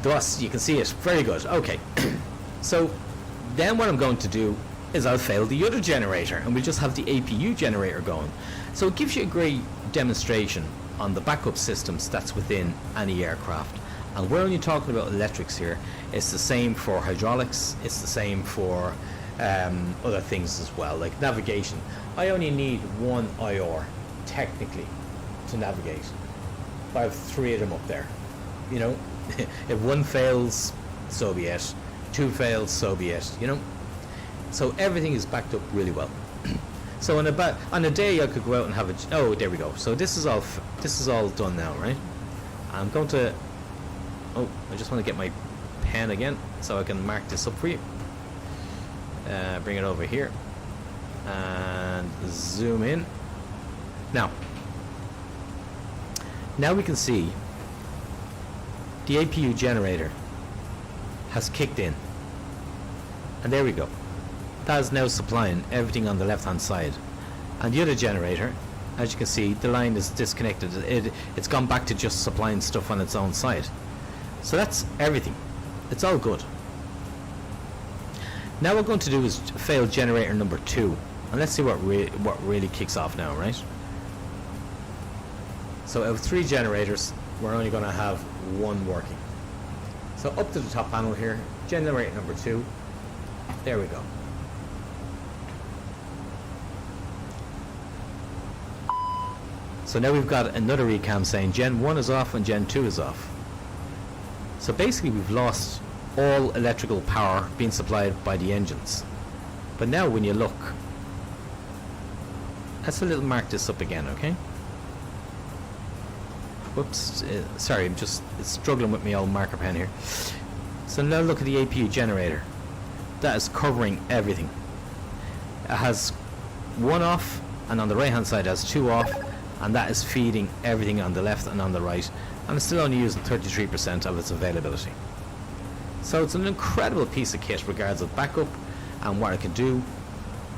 Thus you can see it very good. Okay. So then what I'm going to do is I'll fail the other generator, and we'll just have the APU generator going. So it gives you a great demonstration on the backup systems that's within any aircraft. And we're only talking about electrics here. It's the same for hydraulics. It's the same for other things as well, like navigation. I only need one IR, technically, to navigate. I have 3 of them up there. You know, if one fails, so be it. 2 fails, so be it. You know, so everything is backed up really well. So on a day, I could go out and have a. Oh, there we go. So this is all done now, right? I'm going to. Oh, I just want to get my pen again so I can mark this up for you. Bring it over here and zoom in. Now we can see the APU generator has kicked in, and there we go. That is now supplying everything on the left hand side, and the other generator, as you can see, the line is disconnected. It's gone back to just supplying stuff on its own side. So that's everything. It's all good. Now what we're going to do is fail generator number 2, and let's see what really kicks off now, right? So out of 3 generators, we're only going to have 1 working. So up to the top panel here, generator number 2. There we go. So now we've got another recam saying Gen 1 is off and Gen 2 is off. So basically we've lost all electrical power being supplied by the engines. But now when you look, let's a little mark this up again, okay? Whoops, sorry, I'm just struggling with my old marker pen here. So now look at the APU generator. That is covering everything. It has 1 off, and on the right hand side it has 2 off, and that is feeding everything on the left and on the right, and it's still only using 33% of its availability. So it's an incredible piece of kit regards of backup and what it can do.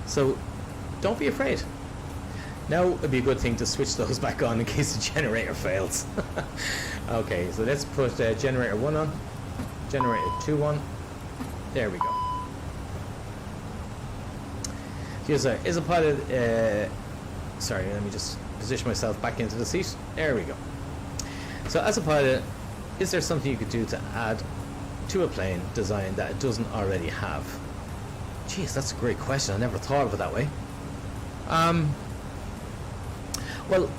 So don't be afraid. Now it'd be a good thing to switch those back on in case the generator fails. Okay, so let's put generator 1 on, generator 2 on. There we go. Here's is a pilot. Sorry, let me just position myself back into the seat. There we go. So as a pilot, is there something you could do to add to a plane design that it doesn't already have? Jeez, that's a great question. I never thought of it that way. Well,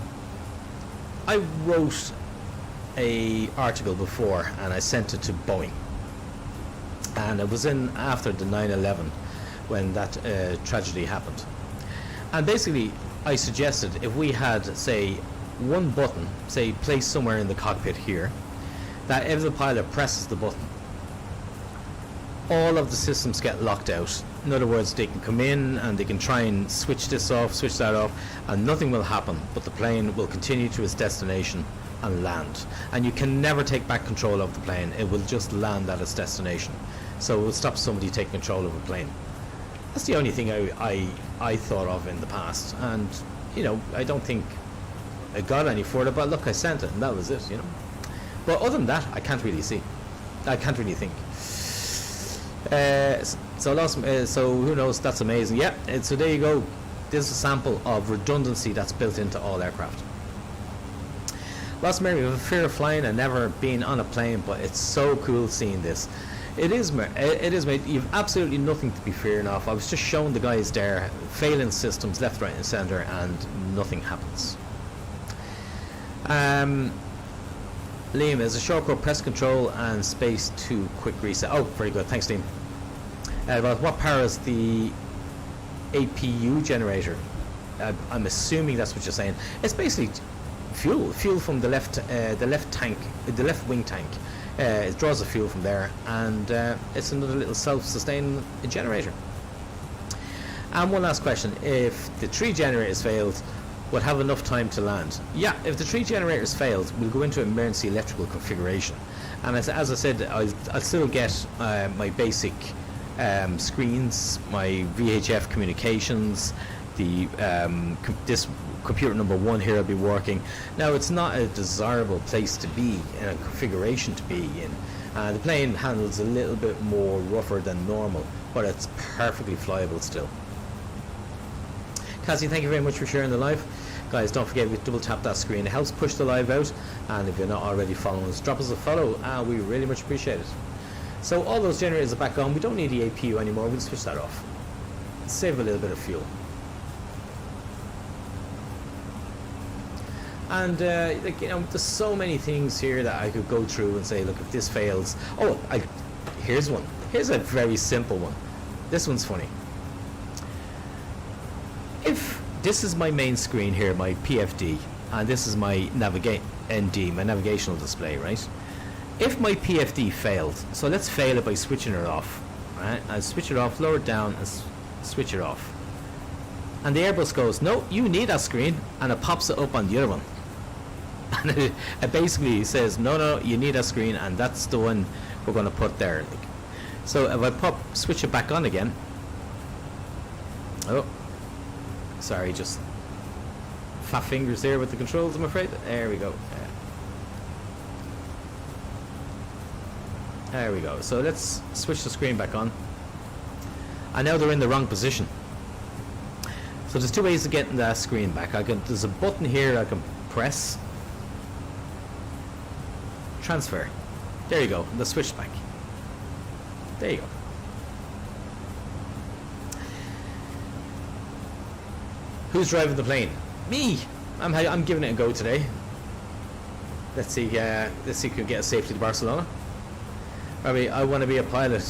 I wrote a article before and I sent it to Boeing, and it was in after the 9/11 when that tragedy happened. And basically I suggested if we had, say, one button, say placed somewhere in the cockpit here, that if the pilot presses the button, all of the systems get locked out. In other words, they can come in and they can try and switch this off, switch that off, and nothing will happen, but the plane will continue to its destination and land. And you can never take back control of the plane. It will just land at its destination. So it will stop somebody taking control of a plane. That's the only thing I thought of in the past. And, you know, I don't think I got any further, but look, I sent it and that was it, you know. But other than that, I can't really see. I can't really think. So who knows? That's amazing. Yeah. So there you go. This is a sample of redundancy that's built into all aircraft. Lost Mary, with a fear of flying and never been on a plane, but it's so cool seeing this. It is, mate. You've absolutely nothing to be fearing of. I was just showing the guys there, failing systems left, right, and centre, and nothing happens. Liam, is a shortcut press control and space to quick reset. Oh, very good. Thanks, Liam. About what powers the APU generator? I'm assuming that's what you're saying. It's basically fuel from the left tank, the left wing tank. It draws the fuel from there, and it's another little self-sustaining generator. And one last question: if the 3 generators failed, would have enough time to land? Yeah, if the 3 generators failed, we'll go into emergency electrical configuration, and as I said, I'll still get my basic screens, my VHF communications, the this computer number 1 here will be working. Now, it's not a desirable place to be, in a configuration to be in. The plane handles a little bit more rougher than normal, but it's perfectly flyable still. Cassie, thank you very much for sharing the live. Guys, don't forget, we double tap that screen. It helps push the live out, and if you're not already following us, drop us a follow. We really much appreciate it. So all those generators are back on. We don't need the APU anymore. We'll switch that off. Save a little bit of fuel. And like, you know, there's so many things here that I could go through and say, look, if this fails, here's one. Here's a very simple one. This one's funny. If this is my main screen here, my PFD, and this is my ND, my navigational display, right? If my PFD failed, so let's fail it by switching it off, right? I'll switch it off, lower it down, and switch it off. And the Airbus goes, no, you need that screen, and it pops it up on the other one. And it basically says, no, you need that screen, and that's the one we're going to put there. So if I switch it back on again. Oh, sorry, just fat fingers there with the controls, I'm afraid. There we go. There we go. So let's switch the screen back on. And now they're in the wrong position. So there's 2 ways of getting that screen back. There's a button here I can press. Transfer. There you go. The switch back. There you go. Who's driving the plane? Me. I'm giving it a go today. Let's see if we can get us safely to Barcelona. I want to be a pilot.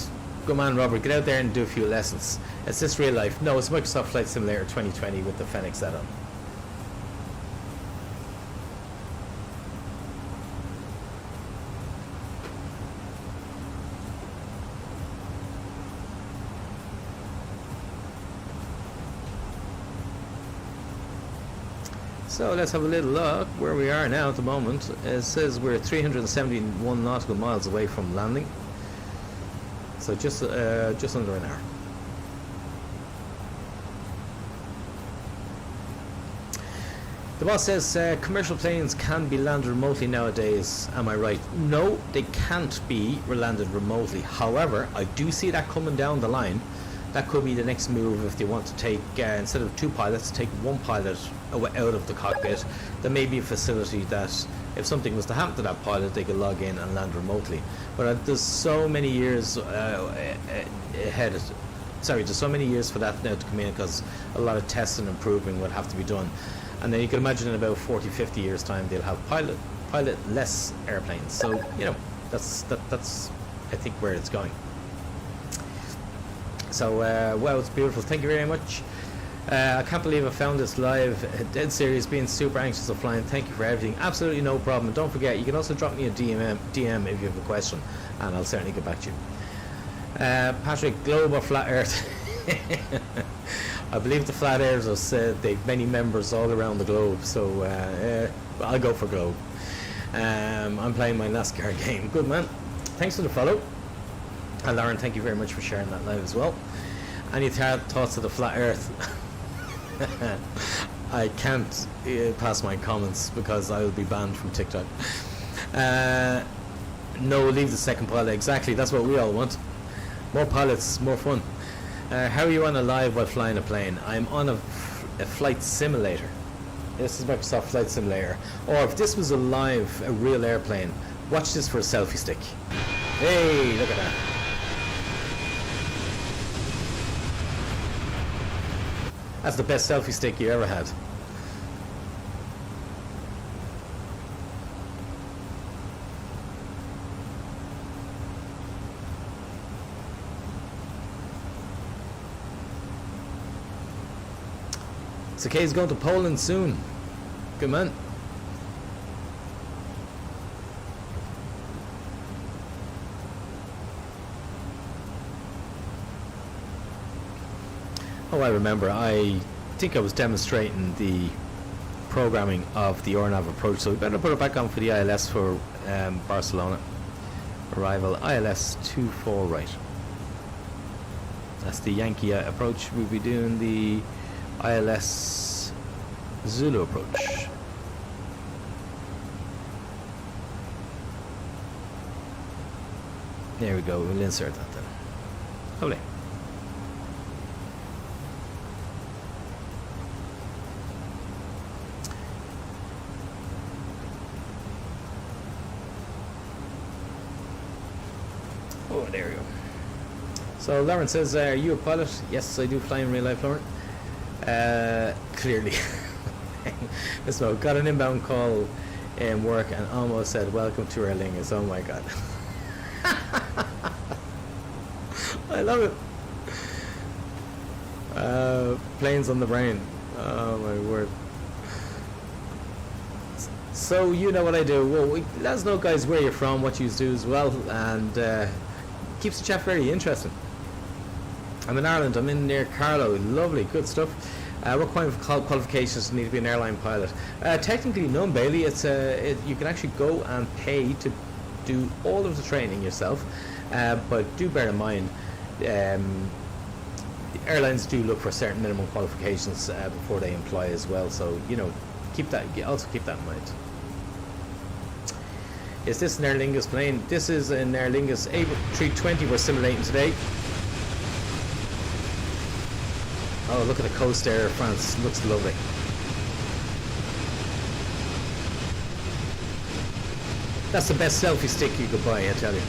Come on, Robert, get out there and do a few lessons. Is this real life? No, it's Microsoft Flight Simulator 2020 with the Fenix add-on. So let's have a little look where we are now at the moment. It says we're 371 nautical miles away from landing. So just under an hour. The boss says commercial planes can be landed remotely nowadays. Am I right? No, they can't be landed remotely. However, I do see that coming down the line. That could be the next move if they want to take, instead of 2 pilots, take 1 pilot out of the cockpit. There may be a facility that if something was to happen to that pilot, they could log in and land remotely. But there's so many years ahead. Sorry, there's so many years for that now to come in, because a lot of testing and improving would have to be done. And then you can imagine in about 40, 50 years time they'll have pilot-less airplanes. So, you know, that's I think where it's going. So, wow, it's beautiful. Thank you very much. I can't believe I found this live. Dead serious, being super anxious of flying. Thank you for everything. Absolutely no problem. And don't forget, you can also drop me a DM if you have a question, and I'll certainly get back to you. Patrick, globe or flat earth? I believe the flat earthers said they've many members all around the globe, so I'll go for globe. I'm playing my NASCAR game. Good man. Thanks for the follow. And Lauren, thank you very much for sharing that live as well. Any thoughts of the flat earth? I can't pass my comments because I will be banned from TikTok. No, leave the second pilot. Exactly, that's what we all want. More pilots, more fun. How are you on a live while flying a plane? I'm on a flight simulator. This is Microsoft Flight Simulator. Or if this was a real airplane, watch this for a selfie stick. Hey, look at that. That's the best selfie stick you ever had. So Kay's going to Poland soon. Good man. Oh, I remember. I think I was demonstrating the programming of the RNAV approach, so we better put it back on for the ILS for Barcelona. Arrival ILS 24 right. That's the Yankee approach. We'll be doing the ILS Zulu approach. There we go, we'll insert that then. Lovely. Oh, there we go. So Lauren says, are you a pilot? Yes, I do fly in real life, Lauren. Clearly. So got an inbound call in work and almost said welcome to Aer Lingus. Oh my god. I love it. Planes on the brain. Oh my word. So you know what I do. Well, let us know, guys, where you're from, what you do as well, and keeps the chat very interesting. I'm in Ireland. I'm in near Carlow. Lovely, good stuff. What kind of qualifications need to be an airline pilot? Technically none, Bailey. It's you can actually go and pay to do all of the training yourself, but do bear in mind, airlines do look for certain minimum qualifications before they employ as well. So you know, keep that in mind. Is this an Aer Lingus plane? This is an Aer Lingus A320 we're simulating today. Oh, look at the coast there of France. Looks lovely. That's the best selfie stick you could buy, I tell you.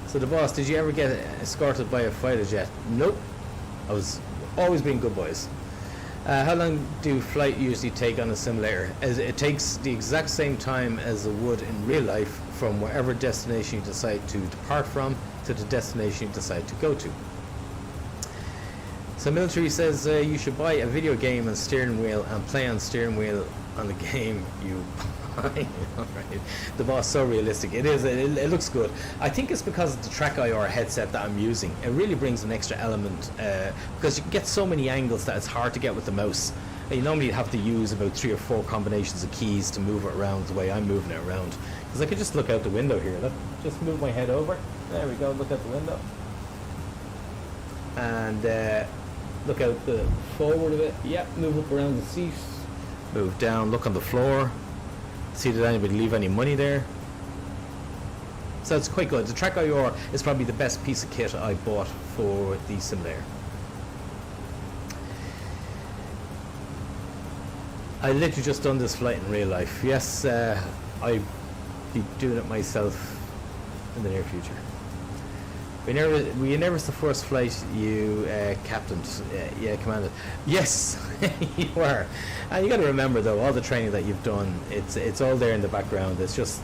So the boss, did you ever get escorted by a fighter jet? Nope. I was always being good boys. How long do flight usually take on a simulator? As it takes the exact same time as it would in real life, from wherever destination you decide to depart from to the destination you decide to go to. So military says you should buy a video game and steering wheel and play on steering wheel on the game you buy. Alright. The boss, so realistic. It is. It looks good. I think it's because of the Track IR headset that I'm using. It really brings an extra element because you can get so many angles that it's hard to get with the mouse. You normally have to use about 3 or 4 combinations of keys to move it around the way I'm moving it around. Because I could just look out the window here. Just move my head over. There we go. Look out the window. and look out the forward of it. Yeah, move up around the seat, move down, look on the floor, see did anybody leave any money there. So it's quite good. The Track IR is probably the best piece of kit I bought for the simulator. I literally just done this flight in real life. Yes, I'll be doing it myself in the near future. Were you nervous the first flight you captained? Yeah, commanded. Yes, you were. And you got to remember though, all the training that you've done, it's all there in the background. It's just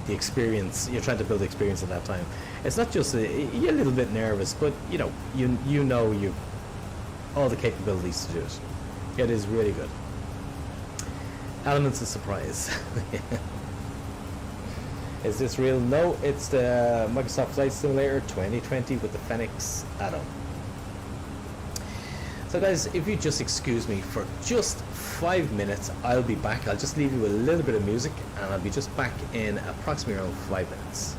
the experience. You're trying to build experience at that time. It's not just you're a little bit nervous, but you know you've all the capabilities to do it. It is really good. Elements of surprise. Is this real? No, it's the Microsoft Flight Simulator 2020 with the Fenix add-on. So guys, if you just excuse me for just 5 minutes, I'll be back. I'll just leave you with a little bit of music and I'll be just back in approximately around 5 minutes.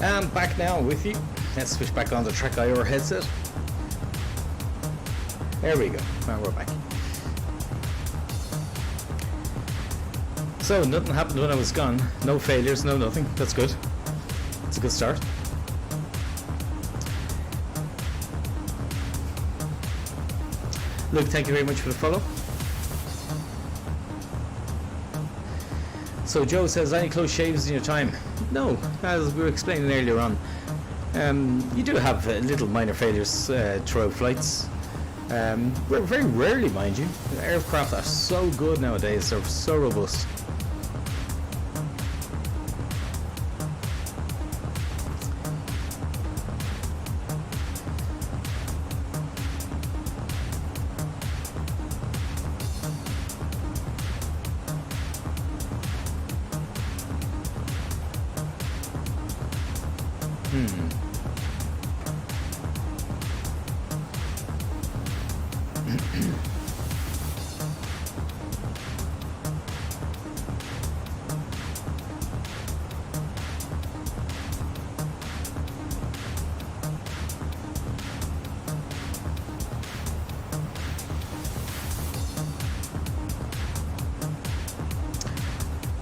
I'm back now with you. Let's switch back on the Trek IR headset. There we go. Now we're back. So nothing happened when I was gone. No failures, no nothing. That's good. It's a good start. Luke, thank you very much for the follow. So Joe says, any close shaves in your time? No, as we were explaining earlier on, you do have little minor failures throughout flights. Very rarely, mind you. Aircraft are so good nowadays, they're so robust.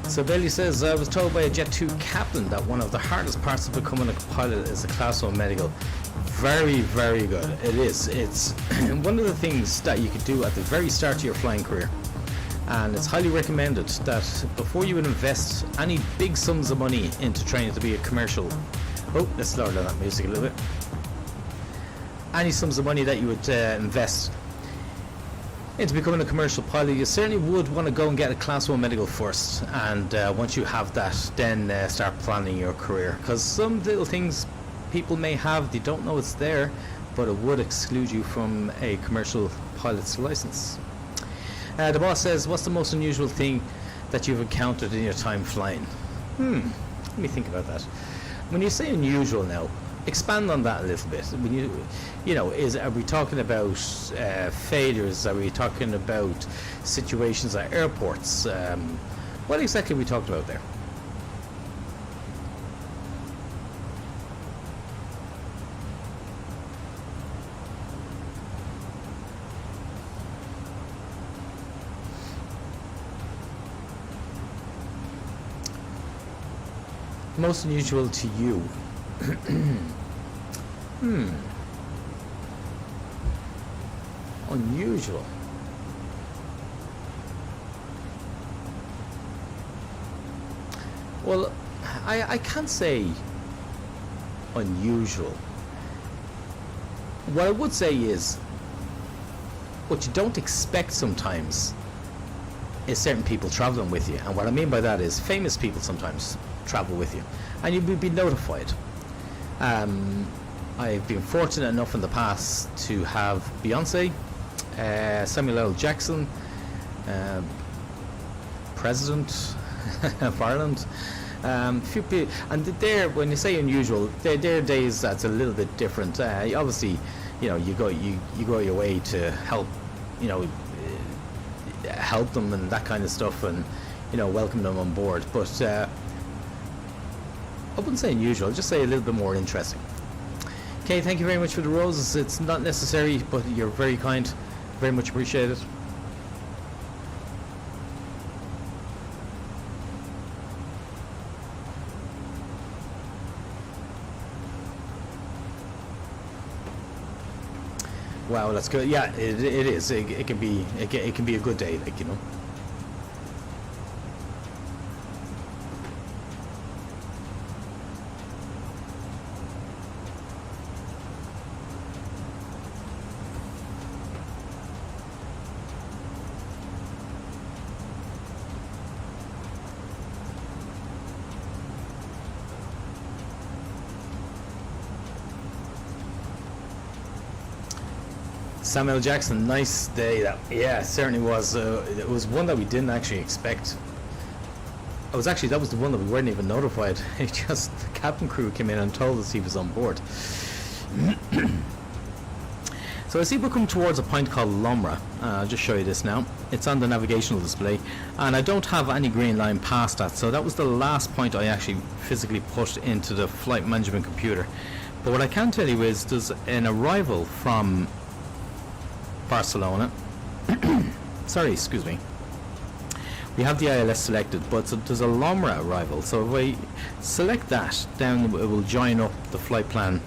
So Bailey says, I was told by a Jet 2 captain that one of the hardest parts of becoming a pilot is the Class 1 medical. Very, very good. It is. It's one of the things that you could do at the very start of your flying career. And it's highly recommended that before you would invest any big sums of money into training to be a commercial... Oh, let's lower down that music a little bit. Any sums of money that you would invest into becoming a commercial pilot, you certainly would want to go and get a Class 1 medical first, and once you have that, then start planning your career, because some little things people may have, they don't know it's there, but it would exclude you from a commercial pilot's license. The boss says, what's the most unusual thing that you've encountered in your time flying? Let me think about that. When you say unusual now, expand on that a little bit. When are we talking about failures? Are we talking about situations at airports? What exactly are we talking about there? Most unusual to you? Unusual. Well, I can't say unusual. What I would say is, what you don't expect sometimes is certain people traveling with you. And what I mean by that is famous people sometimes travel with you, and you will be notified. I've been fortunate enough in the past to have Beyonce, Samuel L. Jackson, President of Ireland, few people, and there, when you say unusual, there are days that's a little bit different. Obviously, you go your way to help, help them and that kind of stuff, and welcome them on board. But I wouldn't say unusual, I'd just say a little bit more interesting. Okay, thank you very much for the roses. It's not necessary, but you're very kind. Very much appreciated. Wow, that's good. Yeah, it is. It can be a good day, Samuel Jackson, nice day. Yeah, it certainly was. It was one that we didn't actually expect. That was the one that we weren't even notified. It just, the cabin crew came in and told us he was on board. So I see we're coming towards a point called Lomra. I'll just show you this now. It's on the navigational display, and I don't have any green line past that, so that was the last point I actually physically put into the flight management computer. But what I can tell you is there's an arrival from Barcelona. Sorry, excuse me. We have the ILS selected, but there's a Lomra arrival, so if I select that, then it will join up the flight plan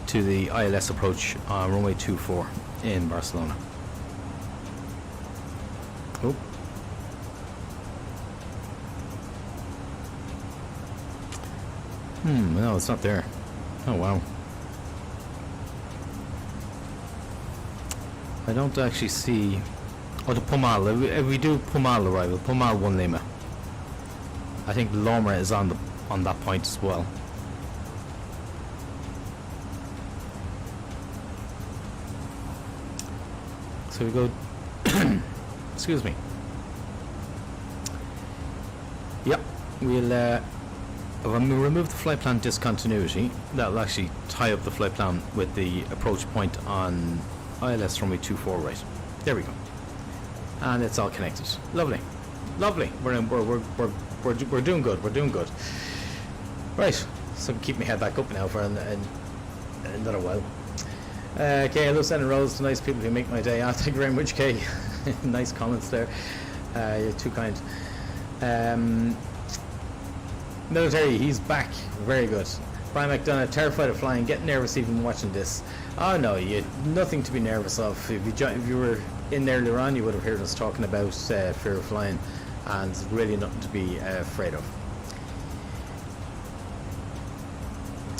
to the ILS approach on runway 24 in Barcelona. Oh. No, it's not there. Oh wow. I don't actually see. Oh, the Pomal. If we do Pomal arrival, Pomal 1 Lima. I think Lomra is on that point as well. So we go. Excuse me. Yep, we'll. When we remove the flight plan discontinuity, that'll actually tie up the flight plan with the approach point on ILS runway 24 right. There we go. And it's all connected. Lovely, lovely. We're doing good. We're doing good. Right. So I can keep my head back up now for another while. Okay, hello, Senator Rose. To nice people who make my day. Thank you very much, Kay. Nice comments there. You're too kind. Military, he's back. Very good. Brian McDonough, terrified of flying, getting nervous even watching this. Oh no, you nothing to be nervous of. If you were in earlier on, you would have heard us talking about fear of flying, and really nothing to be afraid of.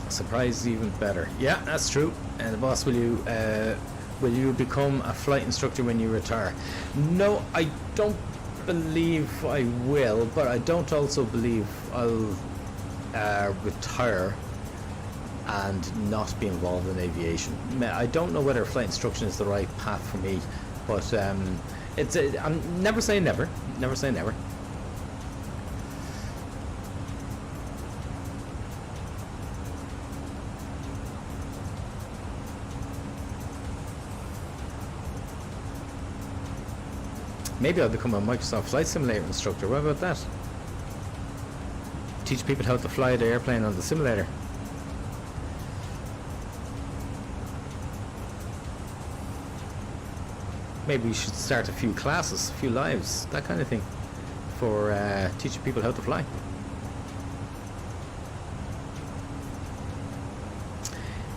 Surprise, even better. Yeah, that's true. And the boss, will you become a flight instructor when you retire? No, I don't believe I will, but I don't also believe I'll retire and not be involved in aviation. I don't know whether flight instruction is the right path for me, but I'm never say never. Never say never. Maybe I'll become a Microsoft Flight Simulator instructor. What about that? Teach people how to fly the airplane on the simulator. Maybe we should start a few classes, a few lives, that kind of thing, for teaching people how to fly.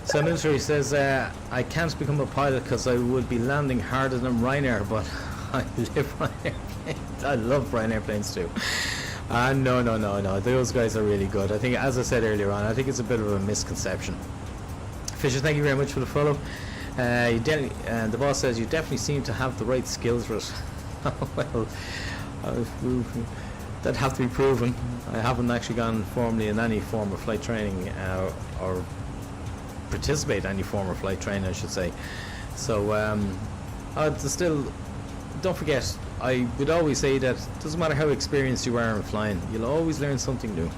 So military says, I can't become a pilot because I would be landing harder than Ryanair, but I live on airplanes. I love Ryanair airplanes too. No. Those guys are really good. I think, as I said earlier on, I think it's a bit of a misconception. Fisher, thank you very much for the follow. The boss says you definitely seem to have the right skills for it. Well, that'd have to be proven. I haven't actually gone formally in any form of flight training or participate in any form of flight training, I should say. So, still. Don't forget, I would always say that it doesn't matter how experienced you are in flying, you'll always learn something new.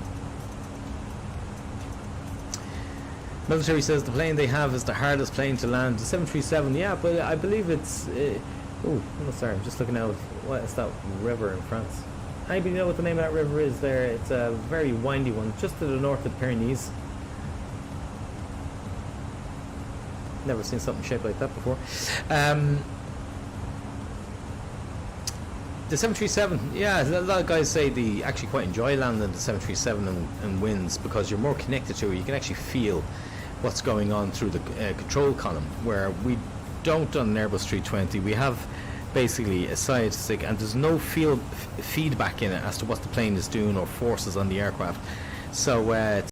Military says the plane they have is the hardest plane to land. The 737, yeah, but I believe it's... sorry, I'm just looking out. What is that river in France? Anybody know what the name of that river is there? It's a very windy one, just to the north of the Pyrenees. Never seen something shaped like that before. The 737, yeah, a lot of guys say they actually quite enjoy landing the 737 and winds because you're more connected to it. You can actually feel what's going on through the control column, where we don't on an Airbus 320. We have basically a side stick and there's no feedback in it as to what the plane is doing or forces on the aircraft. So